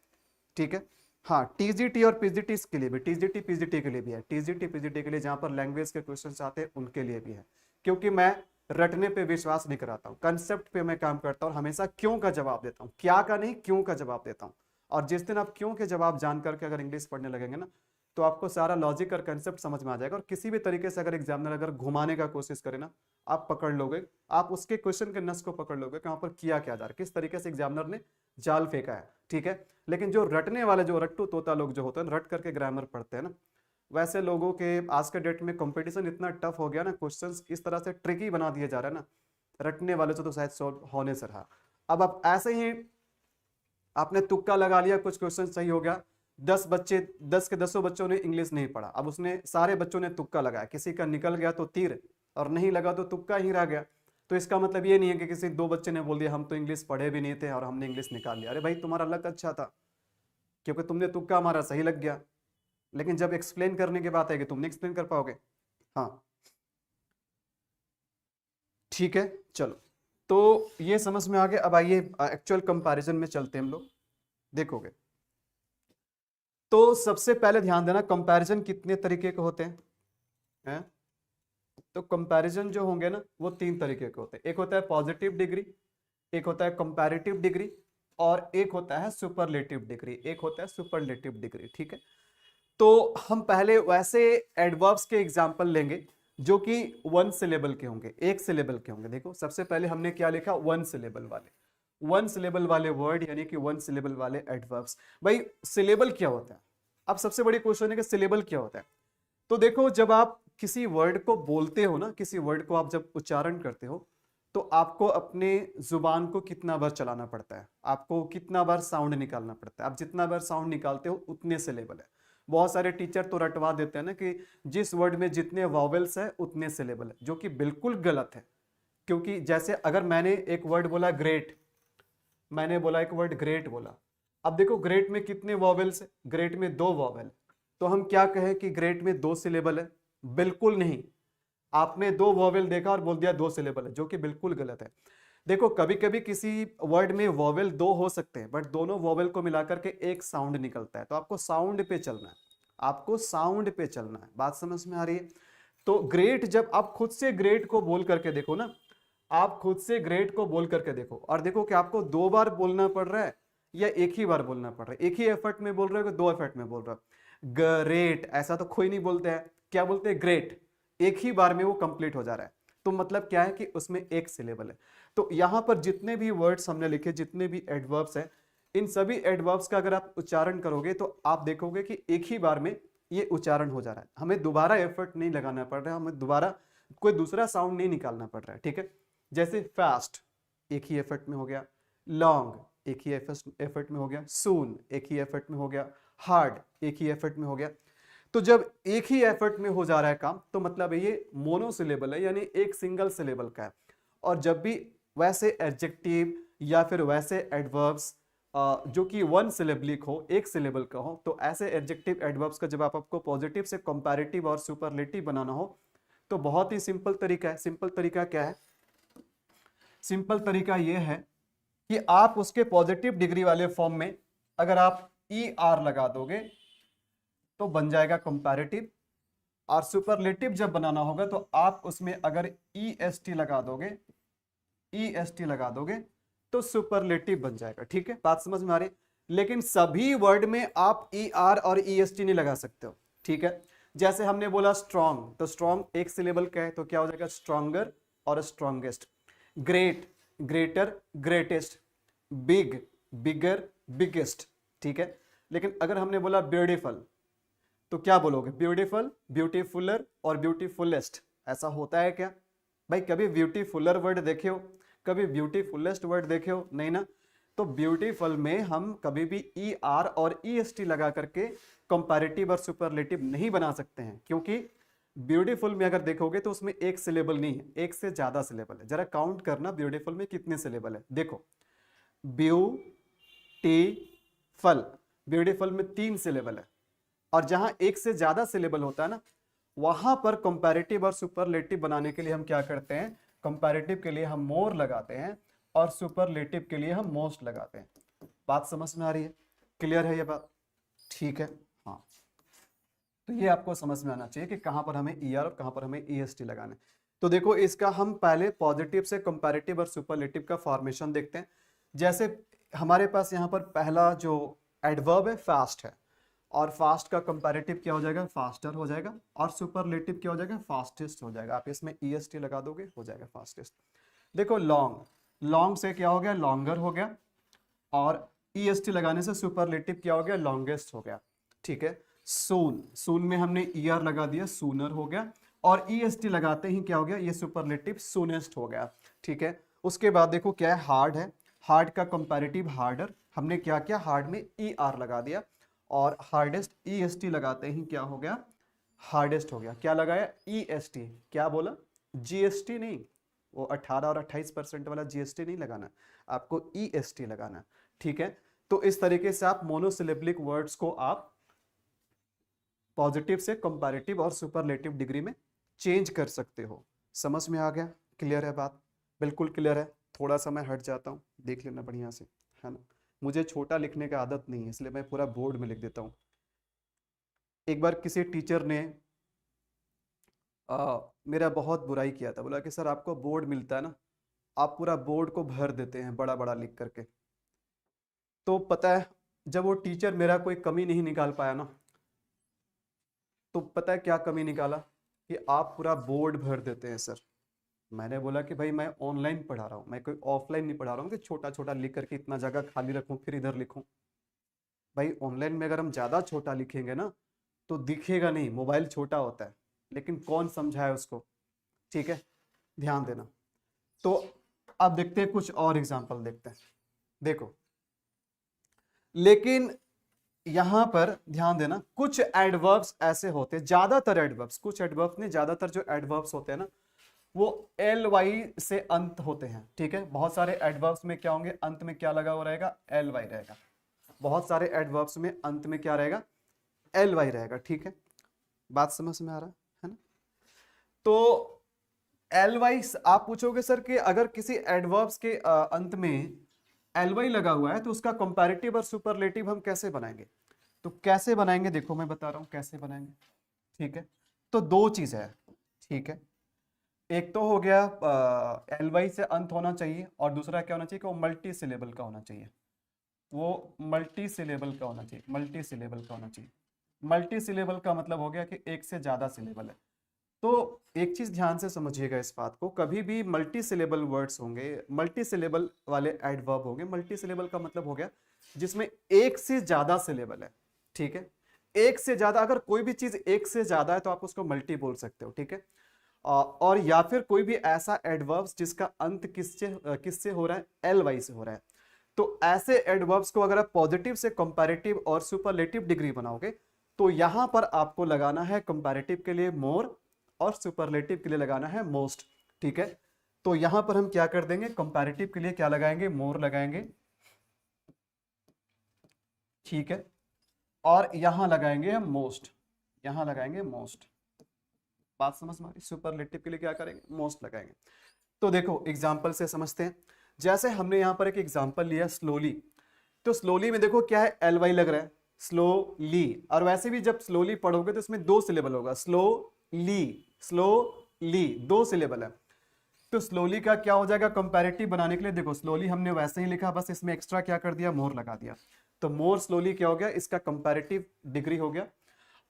A: ठीक है। हाँ, टीजीटी और पीजीटी के लिए भी, टीजीटी पीजीटी के लिए भी है, टीजीटी पीजीटी के लिए जहां पर लैंग्वेज के क्वेश्चंस आते हैं उनके लिए भी है। क्योंकि मैं रटने पे विश्वास नहीं कराता हूँ, कंसेप्ट पे मैं काम करता हूँ, हमेशा क्यों का जवाब देता हूँ, क्या का नहीं, क्यों का जवाब देता हूँ। और जिस दिन आप क्यों के जवाब जान करके अगर इंग्लिश पढ़ने लगेंगे ना, तो आपको सारा लॉजिक और कंसेप्ट समझ में आ जाएगा। और किसी भी तरीके से अगर एग्जामिनर अगर घुमाने का कोशिश करे ना, आप पकड़ लोगे, आप उसके क्वेश्चन के नस को पकड़ लोगे कि वहां पर किया क्या जा रहा है, किस तरीके से एग्जामिनर ने जाल फेंका है, ठीक है। लेकिन जो रटने वाले, जो रट्टू तोता लोग जो होते हैं, रट करके ग्रामर पढ़ते हैं ना, वैसे लोगों के आज के डेट में कंपटीशन इतना टफ हो गया ना, क्वेश्चंस इस तरह से ट्रिकी बना दिया जा रहा है ना, रटने वाले से तो शायद सॉल्व होने से रहा। अब आप ऐसे ही आपने तुक्का लगा लिया, कुछ क्वेश्चन सही हो गया, 10 के 10 बच्चों ने इंग्लिश नहीं पढ़ा, अब उसने सारे बच्चों ने तुक्का लगाया, किसी का निकल गया तो तीर, और नहीं लगा तो तुक्का ही रह गया। तो इसका मतलब ये नहीं है कि किसी 2 बच्चे ने बोल दिया हम तो इंग्लिश पढ़े भी नहीं थे और हमने इंग्लिश निकाल लिया। अरे भाई, तुम्हारा लक अच्छा था क्योंकि तुमने तुक्का मारा, सही लग गया, लेकिन जब एक्सप्लेन करने की बात आएगी तुम नहीं एक्सप्लेन कर पाओगे। हाँ ठीक है, चलो तो ये समझ में आ गया। अब आइए एक्चुअल कंपैरिजन में चलते हैं हम लोग, देखोगे। तो सबसे पहले ध्यान देना, कंपैरिजन कितने तरीके के होते हैं? तो कंपैरिजन जो होंगे ना वो 3 तरीके के होते हैं। एक होता है पॉजिटिव डिग्री, एक होता है कंपैरेटिव डिग्री, और एक होता है सुपरलेटिव डिग्री, एक होता है सुपरलेटिव डिग्री। ठीक है, तो हम पहले वैसे एडवर्ब्स के एग्जांपल लेंगे जो कि 1 सिलेबल के होंगे, 1 सिलेबल के होंगे। देखो सबसे पहले हमने क्या लिखा, 1 सिलेबल वाले, 1 सिलेबल वाले वर्ड यानी कि 1 सिलेबल वाले एडवर्ब्स। भाई सिलेबल क्या होता है? अब सबसे बड़ी क्वेश्चन है कि सिलेबल क्या होता है। तो देखो जब आप किसी वर्ड को बोलते हो ना, किसी वर्ड को आप जब उच्चारण करते हो तो आपको अपने जुबान को कितना बार चलाना पड़ता है, आपको कितना बार साउंड निकालना पड़ता है। आप जितना बार साउंड निकालते हो उतने सिलेबल है। बहुत सारे टीचर तो रटवा देते हैं ना कि जिस वर्ड में जितने वॉवेल्स है उतने सिलेबल है, जो कि बिल्कुल गलत है। क्योंकि जैसे अगर मैंने एक वर्ड बोला ग्रेट, मैंने बोला एक वर्ड ग्रेट बोला, अब देखो ग्रेट में कितने वॉवेल्स है, ग्रेट में 2 वॉवेल, तो हम क्या कहें कि ग्रेट में 2 सिलेबल है? बिल्कुल नहीं। आपने 2 वॉवेल देखा और बोल दिया 2 सिलेबल है, जो कि बिल्कुल गलत है। देखो कभी कभी किसी वर्ड में वॉवेल 2 हो सकते हैं, बट दोनों वॉवेल को मिलाकर के एक साउंड निकलता है, तो आपको साउंड पे चलना है, आपको साउंड पे चलना है। बात समझ में आ रही है? तो ग्रेट, जब आप खुद से ग्रेट को बोल करके देखो ना, आप खुद से ग्रेट को बोल करके देखो और देखो कि आपको 2 बार बोलना पड़ रहा है या एक ही बार बोलना पड़ रहा है, एक ही एफर्ट में बोल रहे हो कि 2 एफर्ट में बोल रहे हो। ग्रेट ऐसा तो कोई नहीं बोलते हैं, क्या बोलते हैं? ग्रेट, एक ही बार में वो कंप्लीट हो जा रहा है। तो मतलब क्या है कि उसमें एक सिलेबल है। तो यहां पर जितने भी वर्ड्स हमने लिखे, जितने भी एडवर्ब्स हैं, इन सभी एडवर्ब्स का अगर आप उच्चारण करोगे तो आप देखोगे कि एक ही बार में ये उच्चारण हो जा रहा है, हमें दोबारा एफर्ट नहीं लगाना पड़ रहा है, हमें दोबारा कोई दूसरा साउंड नहीं निकालना पड़ रहा है। ठीक है, जैसे फास्ट एक ही एफर्ट में हो गया, लॉन्ग एक ही एफर्ट में हो गया, सून एक ही एफर्ट में हो गया, हार्ड एक ही एफर्ट में हो गया। तो जब एक ही एफर्ट में हो जा रहा है काम, तो मतलब ये मोनोसिलेबल है, यानी एक सिंगल सिलेबल का है। और जब भी वैसे एडजेक्टिव या फिर वैसे एडवर्ब्स जो कि 1 सिलेबलिक हो, एक सिलेबल का हो, तो ऐसे एडजेक्टिव एडवर्ब्स का जब आपको पॉजिटिव से कंपैरेटिव और सुपरलेटिव बनाना हो तो बहुत ही सिंपल तरीका है। सिंपल तरीका क्या है? सिंपल तरीका यह है कि आप उसके पॉजिटिव डिग्री वाले फॉर्म में अगर आप ई आर लगा दोगे तो बन जाएगा कंपैरेटिव, और सुपरलेटिव जब बनाना होगा तो आप उसमें अगर ई एस टी लगा दोगे, ई एस टी लगा दोगे तो सुपरलेटिव बन जाएगा। ठीक है, बात समझ में आ रही? लेकिन सभी वर्ड में आप ई आर और ई एस टी नहीं लगा सकते हो। ठीक है, जैसे हमने बोला स्ट्रॉन्ग, तो स्ट्रॉन्ग एक सिलेबल का है, तो क्या हो जाएगा? स्ट्रॉन्गर और strongest. Great, greater, greatest. Big, bigger, biggest. ठीक है, लेकिन अगर हमने बोला ब्यूटीफुल तो क्या बोलोगे? ब्यूटीफुल, ब्यूटीफुलर और ब्यूटीफुलेस्ट। ऐसा होता है क्या भाई? कभी ब्यूटीफुलर वर्ड देखे हो? कभी ब्यूटीफुलेस्ट वर्ड देखे हो? नहीं ना। तो ब्यूटीफुल में हम कभी भी ई आर और ई एस टी लगा करके कंपैरेटिव और सुपरलेटिव नहीं बना सकते हैं, क्योंकि ब्यूटीफुल में अगर देखोगे तो उसमें एक सिलेबल नहीं है, एक से ज्यादा सिलेबल है। जरा काउंट करना ब्यूटीफुल में कितने सिलेबल है। देखो ब्यूटीफुल, ब्यूटीफुल में 3 सिलेबल है, और जहां एक से ज्यादा सिलेबल होता है ना, वहां पर कंपैरेटिव और सुपरलेटिव बनाने के लिए हम क्या करते हैं? कंपैरेटिव के लिए हम मोर लगाते हैं और सुपरलेटिव के लिए हम मोस्ट लगाते हैं। बात समझ में आ रही है? क्लियर है ये बात? ठीक है, हाँ। तो ये आपको समझ में आना चाहिए कि कहां पर हमें ई आर और कहां पर हमें ई एस टी लगाना है। तो देखो इसका हम पहले पॉजिटिव से कंपैरेटिव और सुपरलेटिव का फॉर्मेशन देखते हैं। जैसे हमारे पास यहाँ पर पहला जो एडवर्ब है फास्ट है, और फास्ट का कंपैरेटिव क्या हो जाएगा? फास्टर हो जाएगा, और सुपरलेटिव क्या हो जाएगा? फास्टेस्ट हो जाएगा। आप इसमें ई एस टी लगा दोगे, हो जाएगा फास्टेस्ट। देखो लॉन्ग, लॉन्ग से क्या हो गया? लॉन्गर हो गया, और ई एस टी लगाने से सुपरलेटिव क्या हो गया? लॉन्गेस्ट हो गया। ठीक है, सून, सून में हमने ई आर लगा दिया, सूनर हो गया, और ई एस टी लगाते ही क्या हो गया? ये सुपरलेटिव सूनेस्ट हो गया। ठीक है, उसके बाद देखो क्या है? हार्ड है, हार्ड का कंपैरेटिव हार्डर, हमने क्या किया? हार्ड में ई आर लगा दिया, और हार्डेस्ट ई एस टी लगाते ही क्या हो गया? हार्डेस्ट हो गया। क्या लगाया? E S T. क्या बोला? जी एस टी नहीं, वो 18 और 28% वाला जीएसटी नहीं लगाना, आपको ई एस टी लगाना। ठीक है, तो इस तरीके से आप मोनोसिलेबलिक वर्ड्स को आप पॉजिटिव से कंपैरेटिव और सुपरलेटिव डिग्री में चेंज कर सकते हो। समझ में आ गया? क्लियर है बात? बिल्कुल क्लियर है। थोड़ा सा मैं हट जाता हूँ, देख लेना बढ़िया से, है ना। मुझे छोटा लिखने का आदत नहीं है, इसलिए मैं पूरा बोर्ड में लिख देता हूँ। एक बार किसी टीचर ने मेरा बहुत बुराई किया था, बोला कि सर आपको बोर्ड मिलता है ना, आप पूरा बोर्ड को भर देते हैं बड़ा बड़ा लिख करके। तो पता है, जब वो टीचर मेरा कोई कमी नहीं निकाल पाया ना, तो पता है क्या कमी निकाला, कि आप पूरा बोर्ड भर देते हैं सर। मैंने बोला कि भाई मैं ऑनलाइन पढ़ा रहा हूँ, मैं कोई ऑफलाइन नहीं पढ़ा रहा हूँ कि छोटा छोटा लिख करके इतना जगह खाली रखूँ फिर इधर लिखूँ। भाई ऑनलाइन में अगर हम ज़्यादा छोटा लिखेंगे ना तो दिखेगा नहीं, मोबाइल छोटा होता है, लेकिन कौन समझाए उसको, ठीक है, ध्यान देना। तो अब देखते हैं, कुछ और एग्जाम्पल देखते हैं। देखो, लेकिन यहां पर ध्यान देना, कुछ एडवर्ब्स ऐसे होते हैं, ज्यादातर एडवर्ब्स, कुछ एडवर्ब्स नहीं, ज्यादातर जो एडवर्ब्स होते हैं ना वो एल वाई से अंत होते हैं, ठीक है। बहुत सारे एडवर्ब्स में क्या होंगे, अंत में क्या लगा हुआ रहेगा, एल वाई रहेगा। बहुत सारे एडवर्ब्स में अंत में क्या रहेगा, एल वाई रहेगा, ठीक है। बात समझ में आ रहा है ना। तो एल वाई, आप पूछोगे सर कि अगर किसी एडवर्ब्स के अंत में एल वाई लगा हुआ है तो उसका कंपैरेटिव और सुपरलेटिव हम कैसे बनाएंगे। तो कैसे बनाएंगे, देखो मैं बता रहा हूं कैसे बनाएंगे, ठीक है। तो दो चीज है, ठीक है। एक तो हो गया एल वाई से अंत होना चाहिए, और दूसरा क्या होना चाहिए कि वो मल्टी सिलेबल का होना चाहिए, वो मल्टी सिलेबल का होना चाहिए, मल्टी सिलेबल का होना चाहिए। मल्टी सिलेबल का मतलब हो गया कि एक से ज्यादा सिलेबल है। तो एक चीज ध्यान से समझिएगा इस बात को, कभी भी मल्टी सिलेबल वर्ड्स होंगे, मल्टी सिलेबल वाले एडवर्ब होंगे। मल्टी सिलेबल का मतलब हो गया जिसमें एक से ज्यादा सिलेबल है, ठीक है। एक से ज्यादा, अगर कोई भी चीज एक से ज्यादा है तो आप उसको मल्टी बोल सकते हो, ठीक है। और या फिर कोई भी ऐसा एडवर्ब्स जिसका अंत किससे हो रहा है, एल वाई से हो रहा है। तो ऐसे एडवर्ब्स को अगर आप पॉजिटिव से कंपैरेटिव और सुपरलेटिव डिग्री बनाओगे तो यहां पर आपको लगाना है कंपैरेटिव के लिए मोर और सुपरलेटिव के लिए लगाना है मोस्ट, ठीक है। तो यहां पर हम क्या कर देंगे, कंपैरेटिव के लिए क्या लगाएंगे, मोर लगाएंगे, ठीक है। और यहां लगाएंगे हम मोस्ट, यहां लगाएंगे मोस्ट। बात समझ में आ रही, सुपरलेटिव के लिए क्या करेंगे, मोस्ट लगाएंगे। तो देखो एग्जाम्पल से समझते हैं। जैसे हमने यहां पर एक एग्जाम्पल लिया स्लोली, तो स्लोली में देखो क्या है, एल वाई लग रहा है, स्लोली। और वैसे भी जब स्लोली पढ़ोगे तो इसमें दो सिलेबल होगा, स्लो ली, स्लो ली, दो सिलेबल है। तो स्लोली का क्या हो जाएगा, कंपैरेटिव बनाने के लिए देखो स्लोली हमने वैसे ही लिखा, बस इसमें एक्स्ट्रा क्या कर दिया, मोर लगा दिया। तो मोर स्लोली क्या हो गया, इसका कंपैरेटिव डिग्री हो गया।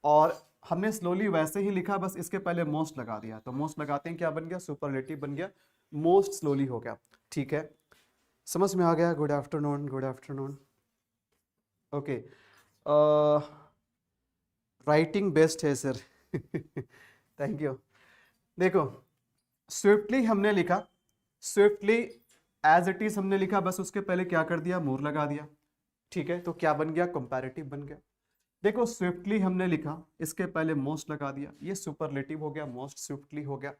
A: और हमने स्लोली वैसे ही लिखा, बस इसके पहले मोस्ट लगा दिया, तो मोस्ट लगाते हैं क्या बन गया, सुपरलेटिव बन गया, मोस्ट स्लोली हो गया, ठीक है। समझ में आ गया, good afternoon, good afternoon, okay. Writing best है सर थैंक यू। देखो स्विफ्टली हमने लिखा, स्विफ्टली एज इट इज हमने लिखा, बस उसके पहले क्या कर दिया, मोर लगा दिया, ठीक है। तो क्या बन गया, कंपैरेटिव बन गया। देखो स्विफ्टली हमने लिखा, इसके पहले मोस्ट लगा दिया, ये सुपरलेटिव हो गया, मोस्ट स्विफ्टली हो गया।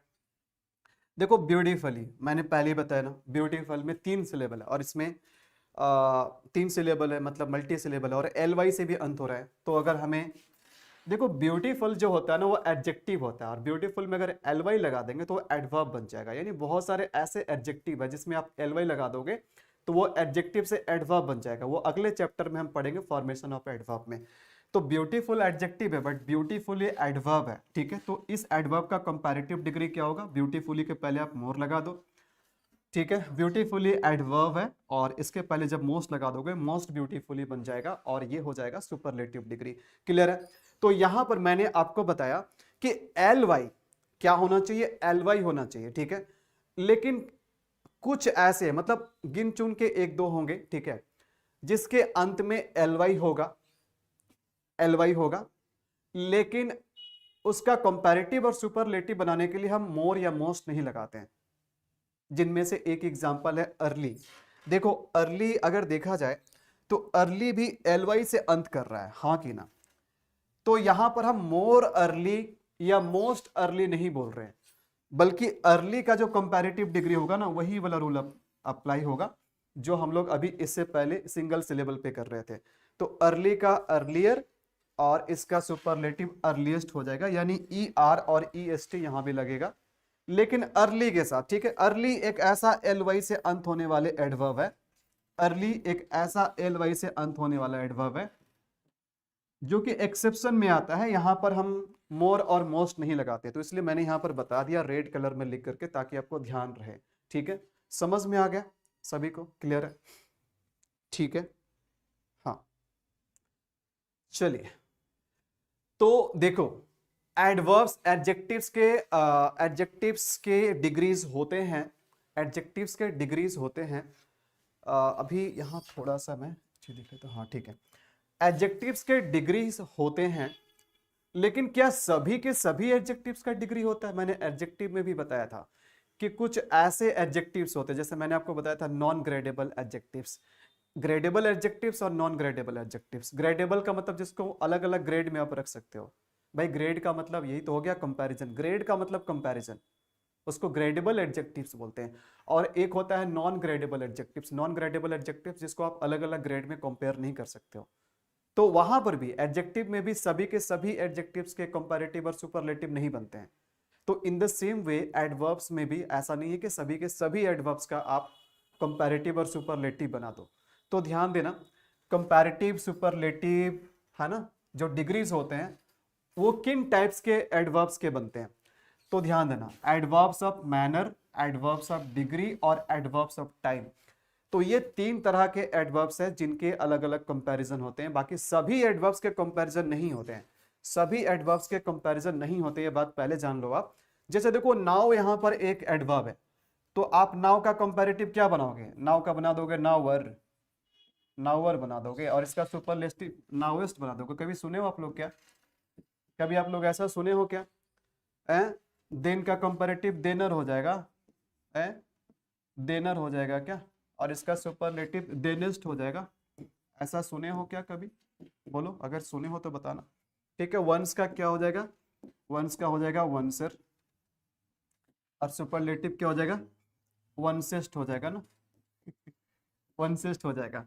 A: देखो ब्यूटीफुली मैंने पहले ही बताया ना, ब्यूटीफुल में तीन सिलेबल है और इसमें तीन सिलेबल है, मतलब मल्टी सिलेबल है, और एल वाई से भी अंत हो रहा है। तो अगर हमें देखो ब्यूटीफुल जो होता है ना वो एडजेक्टिव होता है, और ब्यूटीफुल में अगर एल वाई लगा देंगे तो वो एडवर्ब बन जाएगा। यानी बहुत सारे ऐसे एडजेक्टिव है जिसमें आप एल वाई लगा दोगे तो वो एडजेक्टिव से एडवर्ब बन जाएगा। वो अगले चैप्टर में हम पढ़ेंगे, फॉर्मेशन ऑफ एडवर्ब में। तो ब्यूटीफुल एडजेक्टिव है बट ब्यूटीफुल ये एडवर्ब है, ठीक है। तो इस एडवर्ब का कंपैरेटिव डिग्री क्या होगा, ब्यूटीफुली के पहले आप मोर लगा दो, ठीक है। ब्यूटीफुली एडवर्ब है और इसके पहले जब मोस्ट लगा दोगे मोस्ट ब्यूटीफुली बन जाएगा और ये हो जाएगा सुपरलेटिव डिग्री। क्लियर है। तो यहां पर मैंने आपको बताया कि एल वाई क्या होना चाहिए, एल वाई होना चाहिए, ठीक है। लेकिन कुछ ऐसे मतलब गिन चुन के एक दो होंगे, ठीक है, जिसके अंत में एल वाई होगा, एल वाई होगा, लेकिन उसका कंपैरेटिव और सुपरलेटिव बनाने के लिए हम मोर या मोस्ट नहीं लगाते हैं। जिनमें से एक एग्जांपल है अर्ली। देखो अर्ली अगर देखा जाए तो अर्ली भी एल वाई से अंत कर रहा है, हाँ कि ना। तो यहां पर हम मोर अर्ली या मोस्ट अर्ली नहीं बोल रहे हैं, बल्कि अर्ली का जो कंपैरेटिव डिग्री होगा ना वही वाला रूल अप्लाई होगा जो हम लोग अभी इससे पहले सिंगल सिलेबल पे कर रहे थे। तो अर्ली का अर्लियर और इसका सुपरलेटिव अर्लीस्ट हो जाएगा, यानी ई आर और ई एस टी यहां भी लगेगा, लेकिन अर्ली के साथ, ठीक है। अर्ली एक ऐसा एल वाई से अंत होने वाले एडवर्ब है, अर्ली एक ऐसा एल वाई से अंत होने वाला एडवर्ब है जो कि एक्सेप्शन में आता है। यहां पर हम मोर और मोस्ट नहीं लगाते, तो इसलिए मैंने यहां पर बता दिया रेड कलर में लिख करके, ताकि आपको ध्यान रहे। ठीक है, समझ में आ गया सभी को, क्लियर है? ठीक है, हाँ चलिए। तो देखो, एडवर्ब्स एडजेक्टिव्स के डिग्रीज होते हैं, एडजेक्टिव्स के डिग्रीज होते हैं। अभी यहाँ थोड़ा सा मैं देखे तो, हाँ ठीक है। एडजेक्टिव्स के डिग्रीज होते हैं, लेकिन क्या सभी के सभी एडजेक्टिव्स का डिग्री होता है? मैंने एडजेक्टिव में भी बताया था कि कुछ ऐसे एडजेक्टिव्स होते हैं, जैसे मैंने आपको बताया था non gradable adjectives, gradable adjectives और नॉन ग्रेडेबल एडजेक्टिव्स। ग्रेडेबल का मतलब जिसको अलग अलग ग्रेड में आप रख सकते हो। भाई ग्रेड का मतलब यही तो हो गया कंपैरिजन, ग्रेड का मतलब कंपैरिजन, उसको ग्रेडेबल एडजेक्टिव्स बोलते हैं। और एक होता है non gradable adjectives, non gradable adjectives जिसको आप अलग अलग ग्रेड में कंपेयर नहीं कर सकते हो। तो वहां पर भी एडजेक्टिव में भी सभी के सभी एडजेक्टिव्स के कंपैरेटिव और सुपरलेटिव नहीं बनते हैं। तो in the same way adverbs में भी ऐसा नहीं है कि सभी के सभी एडवर्ब्स का आप कंपैरेटिव और सुपरलेटिव बना दो। तो ध्यान देना, कंपैरेटिव, सुपरलेटिव, है ना, जो डिग्रीज होते हैं वो किन टाइप्स के एडवर्ब्स के बनते हैं? तो ध्यान देना, adverbs of manner, adverbs of degree और एडवर्ब्स ऑफ टाइम। तो ये तीन तरह के एडवर्ब्स हैं जिनके अलग अलग कंपैरिजन होते हैं। बाकी सभी एडवर्ब्स के कंपैरिजन नहीं होते हैं, सभी एडवर्ब्स के कंपैरिजन नहीं होते, ये बात पहले जान लो आप। जैसे देखो, नाउ यहां पर एक एडवर्ब है, तो आप नाउ का कंपैरेटिव क्या बनाओगे? नाउ का बना दोगे नाउअर, नाउअर बना दोगे, और इसका सुपरलेटिव नाउएस्ट बना दोगे। कभी सुने हो आप लोग क्या? कभी आप लोग ऐसा सुने हो क्या? देन का कंपैरेटिव देनर हो जाएगा, देनर हो जाएगा क्या? और इसका सुपरलेटिव देनेस्ट हो जाएगा। ऐसा सुने हो क्या कभी? बोलो, अगर सुने हो तो बताना। ठीक है, वंस का क्या हो जाएगा? वंस का हो जाएगा वंसर, और सुपरलेटिव क्या हो जाएगा? वंसेस्ट हो जाएगा ना, वंसेस्ट हो जाएगा।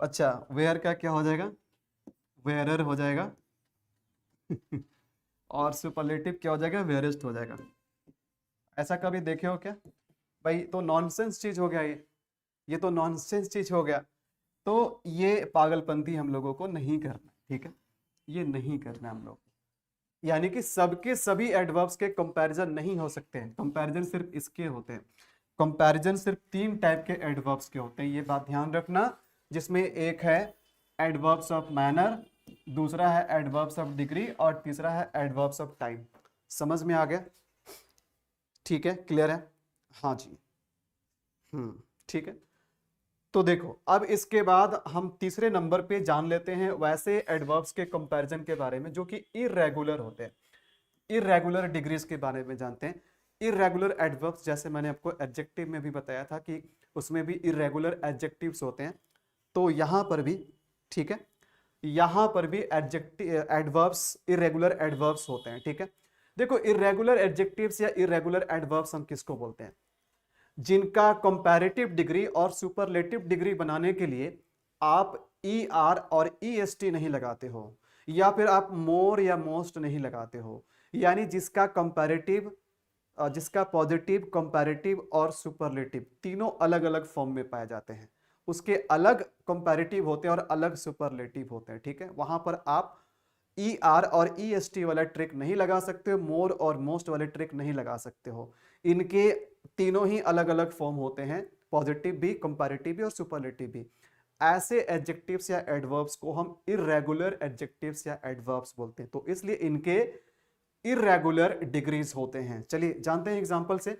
A: अच्छा, वेयर का क्या हो जाएगा? वेयरर हो जाएगा। और सुपरलेटिव क्या हो जाएगा? वेयरेस्ट हो जाएगा। ऐसा कभी देखे हो क्या भाई? तो नॉनसेंस चीज हो गया ये तो नॉनसेंस चीज हो गया। तो ये पागलपंती हम लोगों को नहीं करना, ठीक है, ये नहीं करना हम लोग। यानी कि सबके सभी एडवर्ब्स के कंपैरिजन नहीं हो सकते हैं, कंपैरिजन सिर्फ इसके होते हैं। कंपैरिजन सिर्फ तीन टाइप के एडवर्ब्स के होते हैं, ये बात ध्यान रखना, जिसमें एक है एडवर्ब्स ऑफ मैनर, दूसरा है एडवर्ब्स ऑफ डिग्री, और तीसरा है एडवर्ब्स ऑफ टाइम। समझ में आ गया? ठीक है, क्लियर है? हाँ जी, ठीक है। तो देखो, अब इसके बाद हम तीसरे नंबर पे जान लेते हैं वैसे एडवर्ब्स के कंपैरिजन के बारे में जो कि इर्रेगुलर होते हैं। इर्रेगुलर डिग्रीज के बारे में जानते हैं। इर्रेगुलर एडवर्ब्स, जैसे मैंने आपको एडजेक्टिव में भी बताया था कि उसमें भी इर्रेगुलर एडजेक्टिव्स होते हैं, तो यहां पर भी, ठीक है, यहां पर भी एडवर्ब्स, इर्रेगुलर एडवर्ब्स होते हैं। ठीक है, देखो, इर्रेगुलर एडजेक्टिव्स या इर्रेगुलर एडवर्ब्स हम किसको बोलते हैं? जिनका कंपैरेटिव डिग्री और सुपरलेटिव डिग्री बनाने के लिए आप ई आर और ई एस टी नहीं लगाते हो, या फिर आप मोर या मोस्ट नहीं लगाते हो। यानी जिसका कंपैरेटिव, जिसका पॉजिटिव, कंपैरेटिव और सुपरलेटिव तीनों अलग अलग फॉर्म में पाए जाते हैं, उसके अलग कंपैरेटिव होते हैं और अलग सुपरलेटिव होते हैं। ठीक है, वहां पर आप ई आर और ई एस टी वाला ट्रिक नहीं लगा सकते हो, मोर और मोस्ट वाले ट्रिक नहीं लगा सकते हो। इनके तीनों ही अलग अलग फॉर्म होते हैं, पॉजिटिव भी, कंपैरेटिव भी और सुपरलेटिव भी। ऐसे एडजेक्टिव्स या एडवर्ब्स को हम इर्रेगुलर एडजेक्टिव्स या एडवर्ब्स बोलते हैं, तो इसलिए इनके इर्रेगुलर डिग्रीज होते हैं। चलिए जानते हैं एग्जांपल से।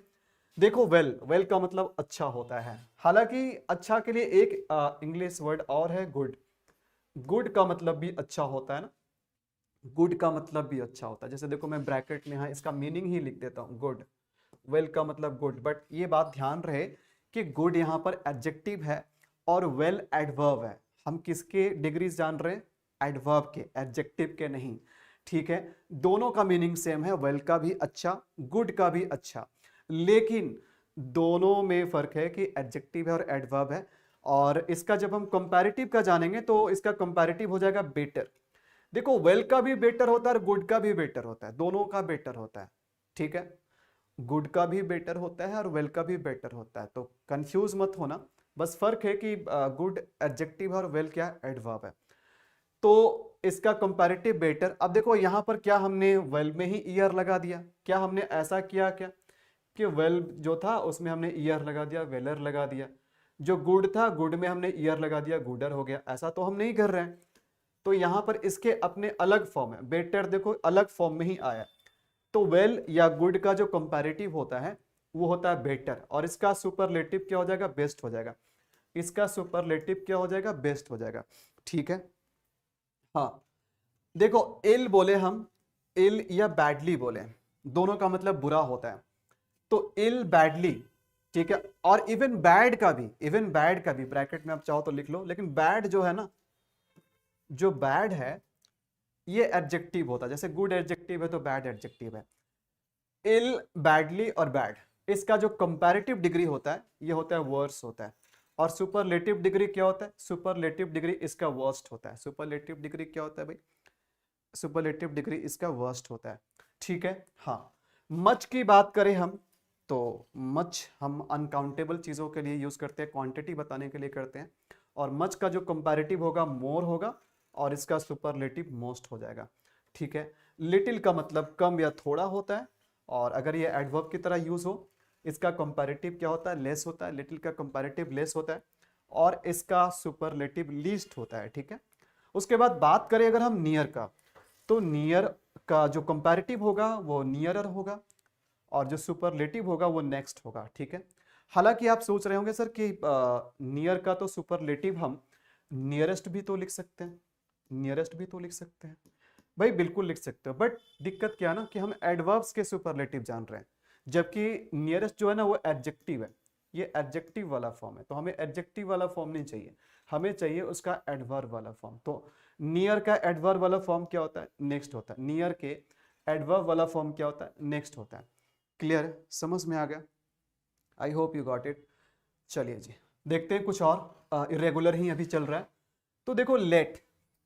A: देखो, वेल, वेल का मतलब अच्छा होता है, हालांकि अच्छा के लिए एक इंग्लिश वर्ड और है, गुड। गुड का मतलब भी अच्छा होता है ना, गुड का मतलब भी अच्छा होता है। जैसे देखो, मैं ब्रैकेट में यहाँ इसका मीनिंग ही लिख देता हूँ, गुड। वेल का मतलब गुड, बट ये बात ध्यान रहे कि गुड यहाँ पर एडजेक्टिव है और वेल एडवर्ब है। हम किसके डिग्रीज जान रहे हैं? एडवर्ब के, एडजेक्टिव के नहीं। ठीक है, दोनों का मीनिंग सेम है, वेल का भी अच्छा, गुड का भी अच्छा, लेकिन दोनों में फर्क है कि एडजेक्टिव है और एडवर्ब है। और इसका जब हम कंपैरेटिव का जानेंगे तो इसका कंपैरेटिव हो जाएगा बेटर। देखो, वेल का भी बेटर होता है और गुड का भी बेटर होता है, दोनों का बेटर होता है। ठीक है, गुड का भी बेटर होता है और वेल का भी बेटर होता है, तो कंफ्यूज मत होना। बस फर्क है कि गुड एडजेक्टिव है और वेल क्या एडवर्ब है। तो इसका कंपैरेटिव बेटर, अब देखो यहां पर क्या हमने वेल में ही ईयर लगा दिया, क्या हमने ऐसा किया क्या कि वेल जो था उसमें हमने ईयर लगा दिया, वेलर लगा दिया, जो गुड था गुड में हमने ईयर लगा दिया, गुडर हो गया, ऐसा तो हम नहीं कर रहे हैं। तो यहां पर इसके अपने अलग फॉर्म है, बेटर देखो अलग फॉर्म में ही आया। तो वेल या गुड का जो कंपैरेटिव होता है वो होता है बेटर, और इसका सुपरलेटिव क्या हो जाएगा, बेस्ट हो जाएगा। इसका सुपरलेटिव क्या हो जाएगा, बेस्ट हो जाएगा। ठीक है, हाँ देखो इल बोले हम, इल या बैडली बोले, दोनों का मतलब बुरा होता है। तो इल बैडली, ठीक है, और इवन बैड का भी, इवन बैड का भी ब्रैकेट में आप चाहो तो लिख लो, लेकिन बैड जो है ना, जो बैड है ये एडजेक्टिव होता है, जैसे गुड एडजेक्टिव है तो बैड एडजेक्टिव है। इल, बैडली और बैड, इसका जो कंपैरेटिव डिग्री होता है ये होता है वर्स होता है। और सुपरलेटिव डिग्री क्या होता है, सुपरलेटिव डिग्री इसका वर्स्ट होता है। सुपरलेटिव डिग्री क्या होता है भाई, सुपरलेटिव डिग्री इसका वर्स्ट होता है। ठीक है, हाँ मच की बात करें हम, तो मच हम अनकाउंटेबल चीज़ों के लिए यूज़ करते हैं, क्वांटिटी बताने के लिए करते हैं। और मच का जो कंपैरेटिव होगा मोर होगा, और इसका सुपरलेटिव मोस्ट हो जाएगा। ठीक है, लिटिल का मतलब कम या थोड़ा होता है, और अगर ये एडवर्ब की तरह यूज़ हो, इसका कंपैरेटिव क्या होता है, लेस होता है। लिटिल का कंपैरेटिव लेस होता है, और इसका सुपरलेटिव लीस्ट होता है। ठीक है, उसके बाद बात करें अगर हम नियर का, तो नियर का जो कंपैरेटिव होगा वो नियरर होगा, और जो सुपरलेटिव होगा वो नेक्स्ट होगा। ठीक है, हालांकि आप सोच रहे होंगे सर कि नियर का तो सुपरलेटिव हम नियरेस्ट भी तो लिख सकते हैं, नियरेस्ट भी तो लिख सकते हैं भाई, बिल्कुल लिख सकते हो, बट दिक्कत क्या है ना कि हम एडवर्ब्स के सुपरलेटिव जान रहे हैं, जबकि नियरेस्ट जो है ना वो एडजेक्टिव है, ये एडजेक्टिव वाला फॉर्म है, तो हमें एडजेक्टिव वाला फॉर्म नहीं चाहिए, हमें चाहिए उसका एडवर्ब वाला फॉर्म। तो नियर का एडवर्ब वाला फॉर्म क्या होता है, नेक्स्ट होता है। नियर के एडवर्ब वाला फॉर्म क्या होता है, नेक्स्ट होता है। क्लियर, समझ में आ गया, I hope you got it. चलिए जी, देखते हैं कुछ और, इरेगुलर ही अभी चल रहा है। तो देखो लेट,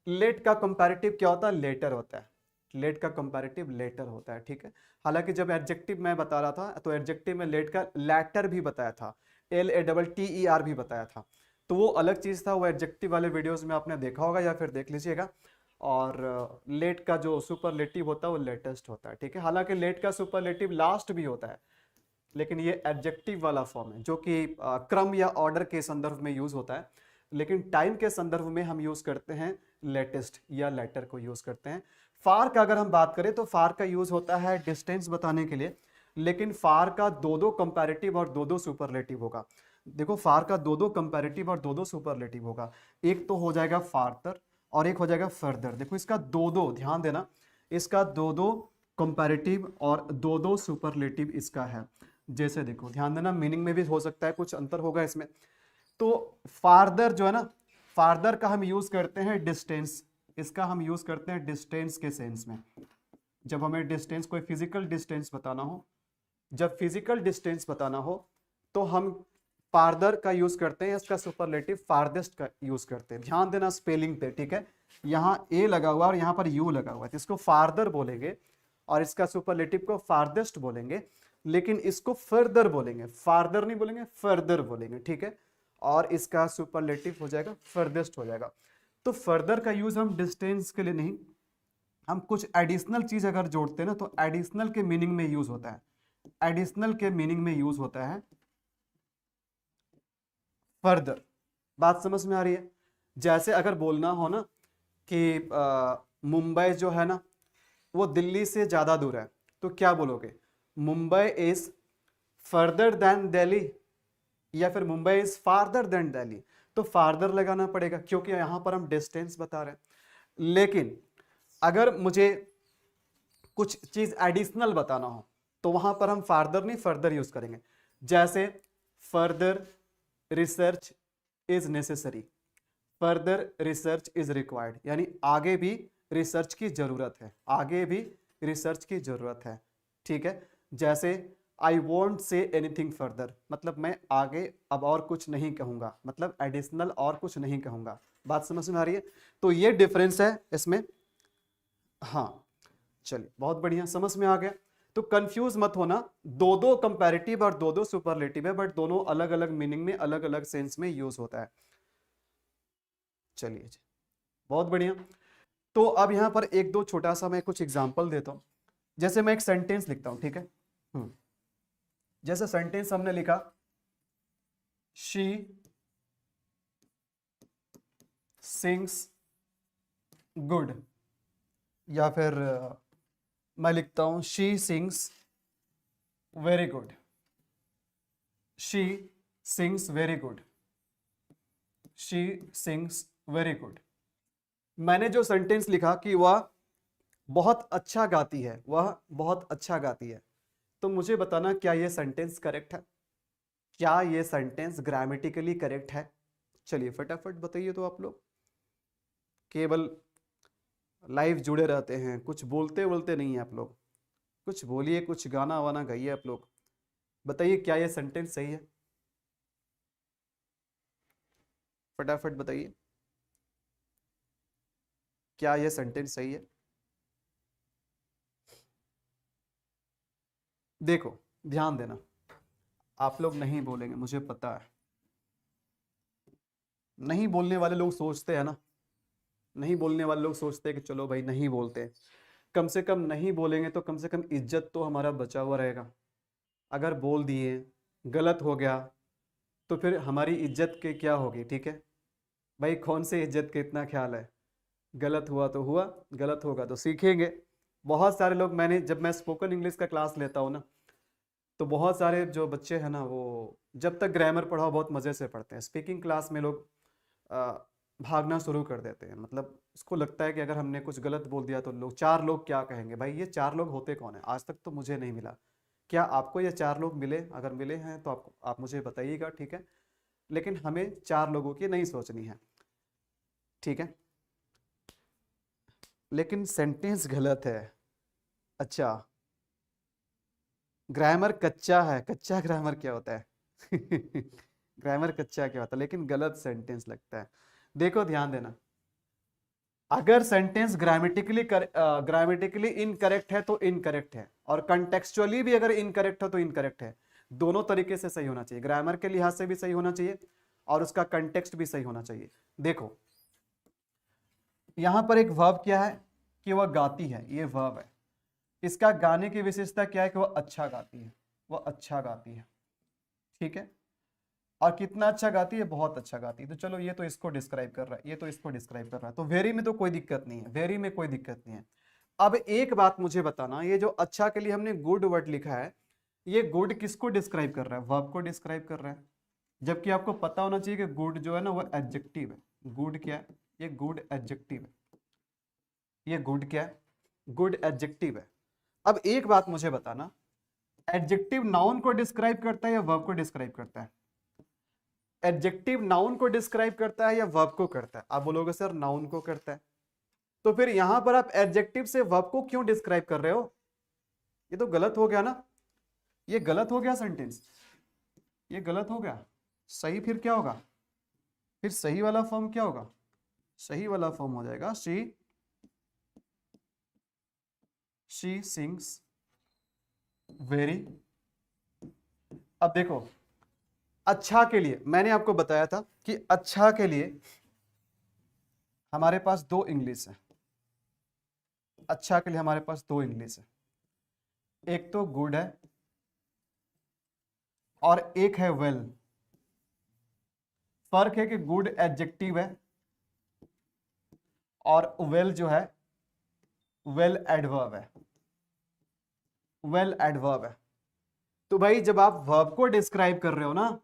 A: लेट का कंपैरेटिव क्या होता है, लेटर होता है। लेट का कंपैरेटिव लेटर होता है। ठीक है, हालांकि जब एडजेक्टिव मैं बता रहा था तो एडजेक्टिव में लेट का लैटर भी बताया था, LATTER भी बताया था, तो वो अलग चीज था, वो एडजेक्टिव वाले वीडियोस में आपने देखा होगा या फिर देख लीजिएगा। और लेट का जो सुपरलेटिव होता है वो लेटेस्ट होता है। ठीक है, हालांकि लेट का सुपरलेटिव लास्ट भी होता है, लेकिन ये एडजेक्टिव वाला फॉर्म है जो कि क्रम या ऑर्डर के संदर्भ में यूज होता है, लेकिन टाइम के संदर्भ में हम यूज करते हैं लेटेस्ट या लेटर को यूज करते हैं। फार का अगर हम बात करें तो फार का यूज होता है डिस्टेंस बताने के लिए, लेकिन फार का दो दो कंपैरेटिव और दो दो सुपरलेटिव होगा। देखो फार का दो दो कंपैरेटिव और दो दो सुपरलेटिव होगा, एक तो हो जाएगा फारदर और एक हो जाएगा फर्दर। देखो इसका दो दो, ध्यान देना, इसका दो दो कंपैरेटिव और दो दो सुपरलेटिव इसका है। जैसे देखो ध्यान देना, मीनिंग में भी हो सकता है कुछ अंतर होगा इसमें। तो फारदर जो है ना, फारदर का हम यूज करते हैं डिस्टेंस, इसका हम यूज करते हैं डिस्टेंस के सेंस में। जब हमें डिस्टेंस, कोई फिजिकल डिस्टेंस बताना हो, जब फिजिकल डिस्टेंस बताना हो तो हम फारदर का यूज करते हैं, इसका सुपरलेटिव फारदेस्ट का यूज करते हैं। ध्यान देना स्पेलिंग पे, ठीक है, यहाँ ए लगा हुआ और यहाँ पर यू लगा हुआ है, तो इसको फारदर बोलेंगे और इसका सुपरलेटिव को फारदेस्ट बोलेंगे, लेकिन इसको फर्दर बोलेंगे, फारदर नहीं बोलेंगे, फर्दर बोलेंगे। ठीक है, और इसका सुपरलेटिव हो जाएगा फर्देस्ट हो जाएगा। तो फर्दर का यूज हम डिस्टेंस के लिए नहीं, हम कुछ एडिशनल चीज अगर जोड़ते हैं ना तो एडिशनल के मीनिंग में यूज होता है, एडिशनल के मीनिंग में यूज होता है फर्दर। बात समझ में आ रही है? जैसे अगर बोलना हो ना कि मुंबई जो है ना वो दिल्ली से ज्यादा दूर है, तो क्या बोलोगे, Mumbai is further than Delhi, या फिर Mumbai is farther than Delhi. तो फार्दर लगाना पड़ेगा क्योंकि यहां पर हम डिस्टेंस बता रहे हैं। लेकिन अगर मुझे कुछ चीज एडिशनल बताना हो तो वहां पर हम फार्दर नहीं फर्दर यूज करेंगे। जैसे further research is necessary, further research is required, यानी आगे भी रिसर्च की जरूरत है, आगे भी रिसर्च की जरूरत है। ठीक है, जैसे I want say anything further, मतलब मैं आगे अब और कुछ नहीं कहूंगा, मतलब एडिशनल और कुछ नहीं कहूंगा। बात समझ में आ रही है? तो ये डिफरेंस है इसमें। हाँ चलिए, बहुत बढ़िया, समझ में आ गया। तो कंफ्यूज मत होना, दो दो कंपैरेटिव और दो दो सुपरलेटिव है, बट दोनों अलग अलग मीनिंग में अलग अलग सेंस में यूज होता है। चलिए जी, बहुत बढ़िया। तो अब यहां पर एक दो छोटा सा मैं कुछ एग्जांपल देता हूं। जैसे मैं एक सेंटेंस लिखता हूं, ठीक है। जैसे सेंटेंस हमने लिखा, शी सिंग्स गुड, या फिर मैं लिखता हूं she sings very good. She sings very good, she sings very good. मैंने जो सेंटेंस लिखा कि वह बहुत अच्छा गाती है, वह बहुत अच्छा गाती है, तो मुझे बताना क्या यह सेंटेंस करेक्ट है, क्या यह सेंटेंस ग्रामेटिकली करेक्ट है। चलिए फटाफट बताइए। तो आप लोग केवल लाइव जुड़े रहते हैं, कुछ बोलते बोलते नहीं है आप लोग, कुछ बोलिए, कुछ गाना वाना गाइए आप लोग। बताइए क्या यह सेंटेंस सही है, फटाफट बताइए क्या यह सेंटेंस सही है। देखो ध्यान देना, आप लोग नहीं बोलेंगे मुझे पता है, नहीं बोलने वाले लोग सोचते हैं ना, नहीं बोलने वाले लोग सोचते हैं कि चलो भाई नहीं बोलते, कम से कम नहीं बोलेंगे तो कम से कम इज्जत तो हमारा बचा हुआ रहेगा। अगर बोल दिए, गलत हो गया, तो फिर हमारी इज्जत के क्या होगी, ठीक है भाई, कौन से इज्जत के इतना ख्याल है। गलत हुआ तो हुआ, गलत होगा तो सीखेंगे। बहुत सारे लोग, मैंने जब मैं स्पोकन इंग्लिश का क्लास लेता हूँ ना, तो बहुत सारे जो बच्चे हैं ना, वो जब तक ग्रामर पढ़ाओ बहुत मज़े से पढ़ते हैं, स्पीकिंग क्लास में लोग आ, भागना शुरू कर देते हैं। मतलब उसको लगता है कि अगर हमने कुछ गलत बोल दिया तो लोग, चार लोग क्या कहेंगे। भाई ये चार लोग होते कौन है, आज तक तो मुझे नहीं मिला। क्या आपको ये चार लोग मिले? अगर मिले हैं तो आप मुझे बताइएगा, ठीक है। लेकिन हमें चार लोगों की नहीं सोचनी है, ठीक है। लेकिन सेंटेंस गलत है। अच्छा, ग्रामर कच्चा है। कच्चा ग्रामर क्या होता है? ग्रामर कच्चा क्या होता है, लेकिन गलत सेंटेंस लगता है। देखो ध्यान देना, अगर सेंटेंस ग्रामेटिकली इनकरेक्ट है तो इनकरेक्ट है, और कंटेक्चुअली भी अगर इनकरेक्ट हो तो इनकरेक्ट है। दोनों तरीके से सही होना चाहिए, ग्रामर के लिहाज से भी सही होना चाहिए और उसका कंटेक्स्ट भी सही होना चाहिए। देखो यहां पर एक वर्ब क्या है कि वह गाती है, ये वर्ब है। इसका गाने की विशेषता क्या है कि वह अच्छा गाती है, वह अच्छा गाती है, ठीक है। और कितना अच्छा गाती है? बहुत अच्छा गाती है। तो चलो ये तो इसको डिस्क्राइब कर रहा है, ये तो इसको डिस्क्राइब कर रहा है, तो वेरी में तो कोई दिक्कत नहीं है, वेरी में कोई दिक्कत नहीं है। अब एक बात मुझे बताना, ये जो अच्छा के लिए हमने गुड वर्ड लिखा है, ये गुड किसको डिस्क्राइब कर रहा है? वर्ब को डिस्क्राइब कर रहा है। जबकि आपको पता होना चाहिए कि गुड जो है ना वो एडजेक्टिव है। गुड क्या है? ये गुड एडजेक्टिव है। ये गुड क्या है? गुड एडजेक्टिव है। अब एक बात मुझे बताना, एडजेक्टिव नाउन को डिस्क्राइब करता है या वर्ब को डिस्क्राइब करता है? एडजेक्टिव नाउन को डिस्क्राइब करता है या वर्ब को करता है? आप बोलोगे सर नाउन को करता है। तो फिर यहां पर आप एडजेक्टिव से वर्ब को क्यों डिस्क्राइब कर रहे हो? ये तो गलत हो गया ना, ये गलत हो गया सेंटेंस, ये गलत हो गया। सही फिर क्या होगा? फिर सही वाला फॉर्म क्या होगा? सही वाला फॉर्म हो जाएगा शी सिंग्स वेरी। अब देखो, अच्छा के लिए मैंने आपको बताया था कि अच्छा के लिए हमारे पास दो इंग्लिश है। अच्छा के लिए हमारे पास दो इंग्लिश है, एक तो गुड है और एक है वेल। फर्क है कि गुड एडजेक्टिव है और वेल जो है वेल एडवर्ब है, वेल एडवर्ब है। तो भाई जब आप वर्ब को डिस्क्राइब कर रहे हो ना,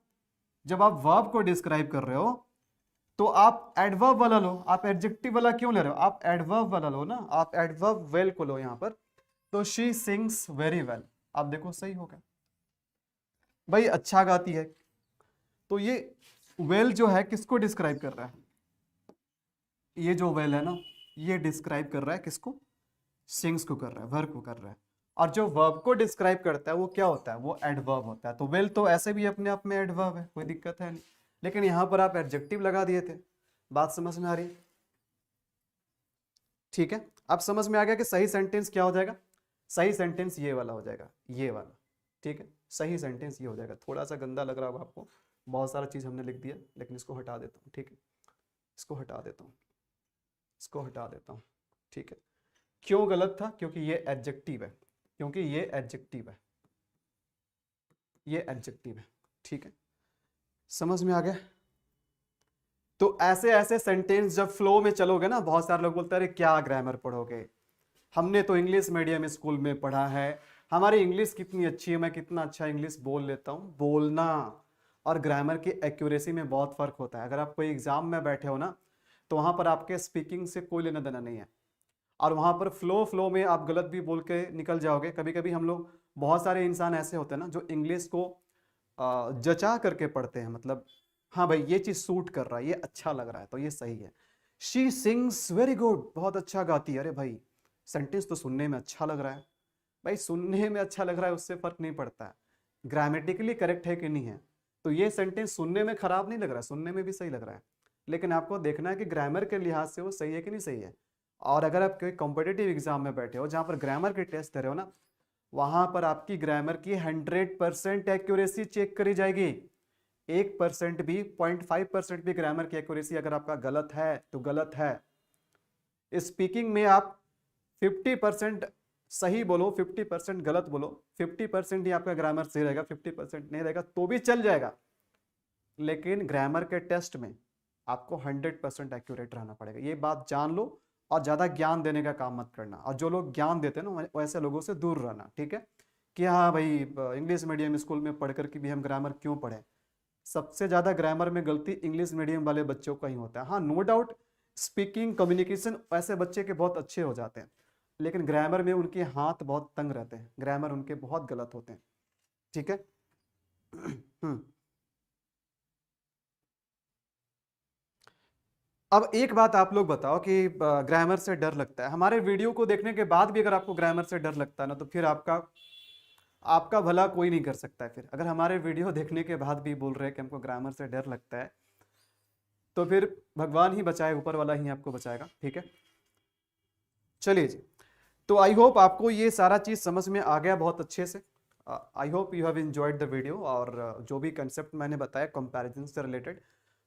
A: जब आप वर्ब को डिस्क्राइब कर रहे हो तो आप एडवर्ब वाला लो, आप एडजेक्टिव वाला क्यों ले रहे हो? आप एडवर्ब वाला लो ना, आप एडवर्ब वेल को लो यहां पर। तो शी सिंग्स वेरी वेल, आप देखो सही हो गया। भाई अच्छा गाती है, तो ये वेल जो है किसको डिस्क्राइब कर रहा है? ये जो वेल है ना, ये डिस्क्राइब कर रहा है किसको? सिंग्स को कर रहा है, वर्ब को कर रहा है। और जो वर्ब को डिस्क्राइब करता है वो क्या होता है? वो एडवर्ब होता है। तो वेल तो ऐसे भी अपने आप में एडवर्ब है, कोई दिक्कत है नहीं। लेकिन यहां पर आप एडजेक्टिव लगा दिए थे। बात समझ में आ रही है? ठीक है, अब समझ में आ गया कि सही सेंटेंस क्या हो जाएगा? सही सेंटेंस ये वाला हो जाएगा, ये वाला, ठीक है। सही सेंटेंस ये हो जाएगा। थोड़ा सा गंदा लग रहा होगा आपको, बहुत सारा चीज़ हमने लिख दिया, लेकिन इसको हटा देता हूँ, ठीक है। इसको हटा देता हूँ, इसको हटा देता हूँ, ठीक है। क्यों गलत था? क्योंकि ये एडजेक्टिव है, क्योंकि ये एडजेक्टिव है, ये एडजेक्टिव है, ठीक है। समझ में आ गया? तो ऐसे ऐसे सेंटेंस जब फ्लो में चलोगे ना, बहुत सारे लोग बोलते हैं अरे क्या ग्रामर पढ़ोगे, हमने तो इंग्लिश मीडियम स्कूल में पढ़ा है, हमारी इंग्लिश कितनी अच्छी है, मैं कितना अच्छा इंग्लिश बोल लेता हूँ। बोलना और ग्रामर की एक्यूरेसी में बहुत फर्क होता है। अगर आप कोई एग्जाम में बैठे हो ना, तो वहां पर आपके स्पीकिंग से कोई लेना देना नहीं है, और वहां पर फ्लो में आप गलत भी बोल के निकल जाओगे। कभी कभी हम लोग, बहुत सारे इंसान ऐसे होते हैं ना जो इंग्लिश को जचा करके पढ़ते हैं, मतलब हाँ भाई ये चीज सूट कर रहा है, ये अच्छा लग रहा है, तो ये सही है। शी सिंग्स वेरी गुड, बहुत अच्छा गाती है। अरे भाई सेंटेंस तो सुनने में अच्छा लग रहा है, भाई सुनने में अच्छा लग रहा है उससे फर्क नहीं पड़ता है ग्रामेटिकली करेक्ट है कि नहीं है। तो ये सेंटेंस सुनने में खराब नहीं लग रहा है, सुनने में भी सही लग रहा है, लेकिन आपको देखना है कि ग्रामर के लिहाज से वो सही है कि नहीं सही है। और अगर आप कोई कॉम्पिटेटिव एग्जाम में बैठे हो जहां पर ग्रामर के टेस्ट दे रहे हो ना, वहां पर आपकी ग्रामर की 100% एक्यूरेसी चेक करी जाएगी। 1% भी, 0.5% भी ग्रामर की एक्यूरेसी अगर आपका गलत है तो गलत है। स्पीकिंग में आप 50% सही बोलो, 50% गलत बोलो, 50% ही आपका ग्रामर सही रहेगा, 50% नहीं रहेगा तो भी चल जाएगा, लेकिन ग्रामर के टेस्ट में आपको 100% एक्यूरेट रहना पड़ेगा। ये बात जान लो, और ज्यादा ज्ञान देने का काम मत करना, और जो लोग ज्ञान देते हैं ना वैसे लोगों से दूर रहना, ठीक है। कि हाँ भाई इंग्लिश मीडियम स्कूल में पढ़ कर के भी हम ग्रामर क्यों पढ़े। सबसे ज्यादा ग्रामर में गलती इंग्लिश मीडियम वाले बच्चों का ही होता है। हाँ नो डाउट, स्पीकिंग कम्युनिकेशन वैसे बच्चे के बहुत अच्छे हो जाते हैं, लेकिन ग्रामर में उनके हाथ बहुत तंग रहते हैं, ग्रामर उनके बहुत गलत होते हैं, ठीक है। अब एक बात आप लोग बताओ कि ग्रामर से डर लगता है, हमारे वीडियो को देखने के बाद भी अगर आपको ग्रामर से डर लगता है ना, तो फिर आपका आपका भला कोई नहीं कर सकता है। फिर अगर हमारे वीडियो देखने के बाद भी बोल रहे हैं कि हमको ग्रामर से डर लगता है, तो फिर भगवान ही बचाए, ऊपर वाला ही आपको बचाएगा, ठीक है। चलिए जी, तो आई होप आपको ये सारा चीज समझ में आ गया बहुत अच्छे से। I hope you have enjoyed the video, और जो भी कंसेप्ट मैंने बताया कंपैरिजन से रिलेटेड,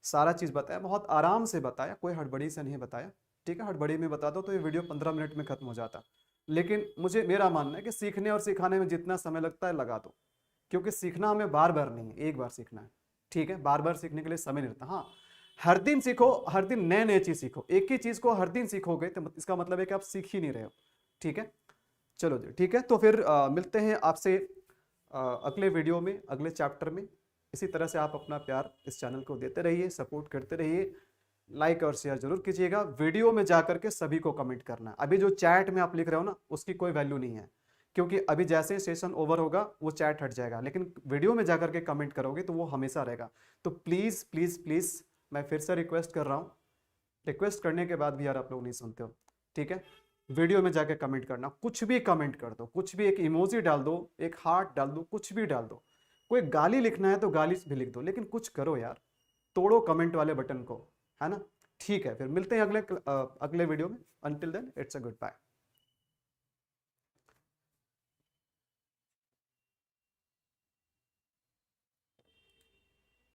A: सारा चीज बताया, बहुत आराम से बताया, कोई हड़बड़ी से नहीं बताया, ठीक है। हड़बड़ी में बता दो तो ये वीडियो 15 मिनट में खत्म हो जाता, लेकिन मुझे, मेरा मानना है कि सीखने और सिखाने में जितना समय लगता है लगा दो, क्योंकि सीखना हमें बार बार नहीं है, एक बार सीखना है, ठीक है। बार बार सीखने के लिए समय नहीं लगता। हाँ, हर दिन सीखो, हर दिन नए नए चीज सीखो। एक ही चीज को हर दिन सीखोगे तो इसका मतलब है कि आप सीख ही नहीं रहे हो, ठीक है। चलो जी, ठीक है। तो फिर मिलते हैं आपसे अगले वीडियो में, अगले चैप्टर में। इसी तरह से आप अपना प्यार इस चैनल को देते रहिए, सपोर्ट करते रहिए, लाइक और शेयर जरूर कीजिएगा। वीडियो में जाकर के सभी को कमेंट करना है। अभी जो चैट में आप लिख रहे हो ना, उसकी कोई वैल्यू नहीं है, क्योंकि अभी जैसे सेशन ओवर होगा वो चैट हट जाएगा, लेकिन वीडियो में जाकर के कमेंट करोगे तो वो हमेशा रहेगा। तो प्लीज प्लीज प्लीज मैं फिर से रिक्वेस्ट कर रहा हूँ, रिक्वेस्ट करने के बाद भी यार आप लोग नहीं सुनते हो, ठीक है। वीडियो में जाके कमेंट करना, कुछ भी कमेंट कर दो, कुछ भी, एक इमोजी डाल दो, एक हार्ट डाल दो, कुछ भी डाल दो। कोई गाली लिखना है तो गाली भी लिख दो, लेकिन कुछ करो यार, तोड़ो कमेंट वाले बटन को, है ना। ठीक है, फिर मिलते हैं अगले वीडियो में। Until then it's a good bye.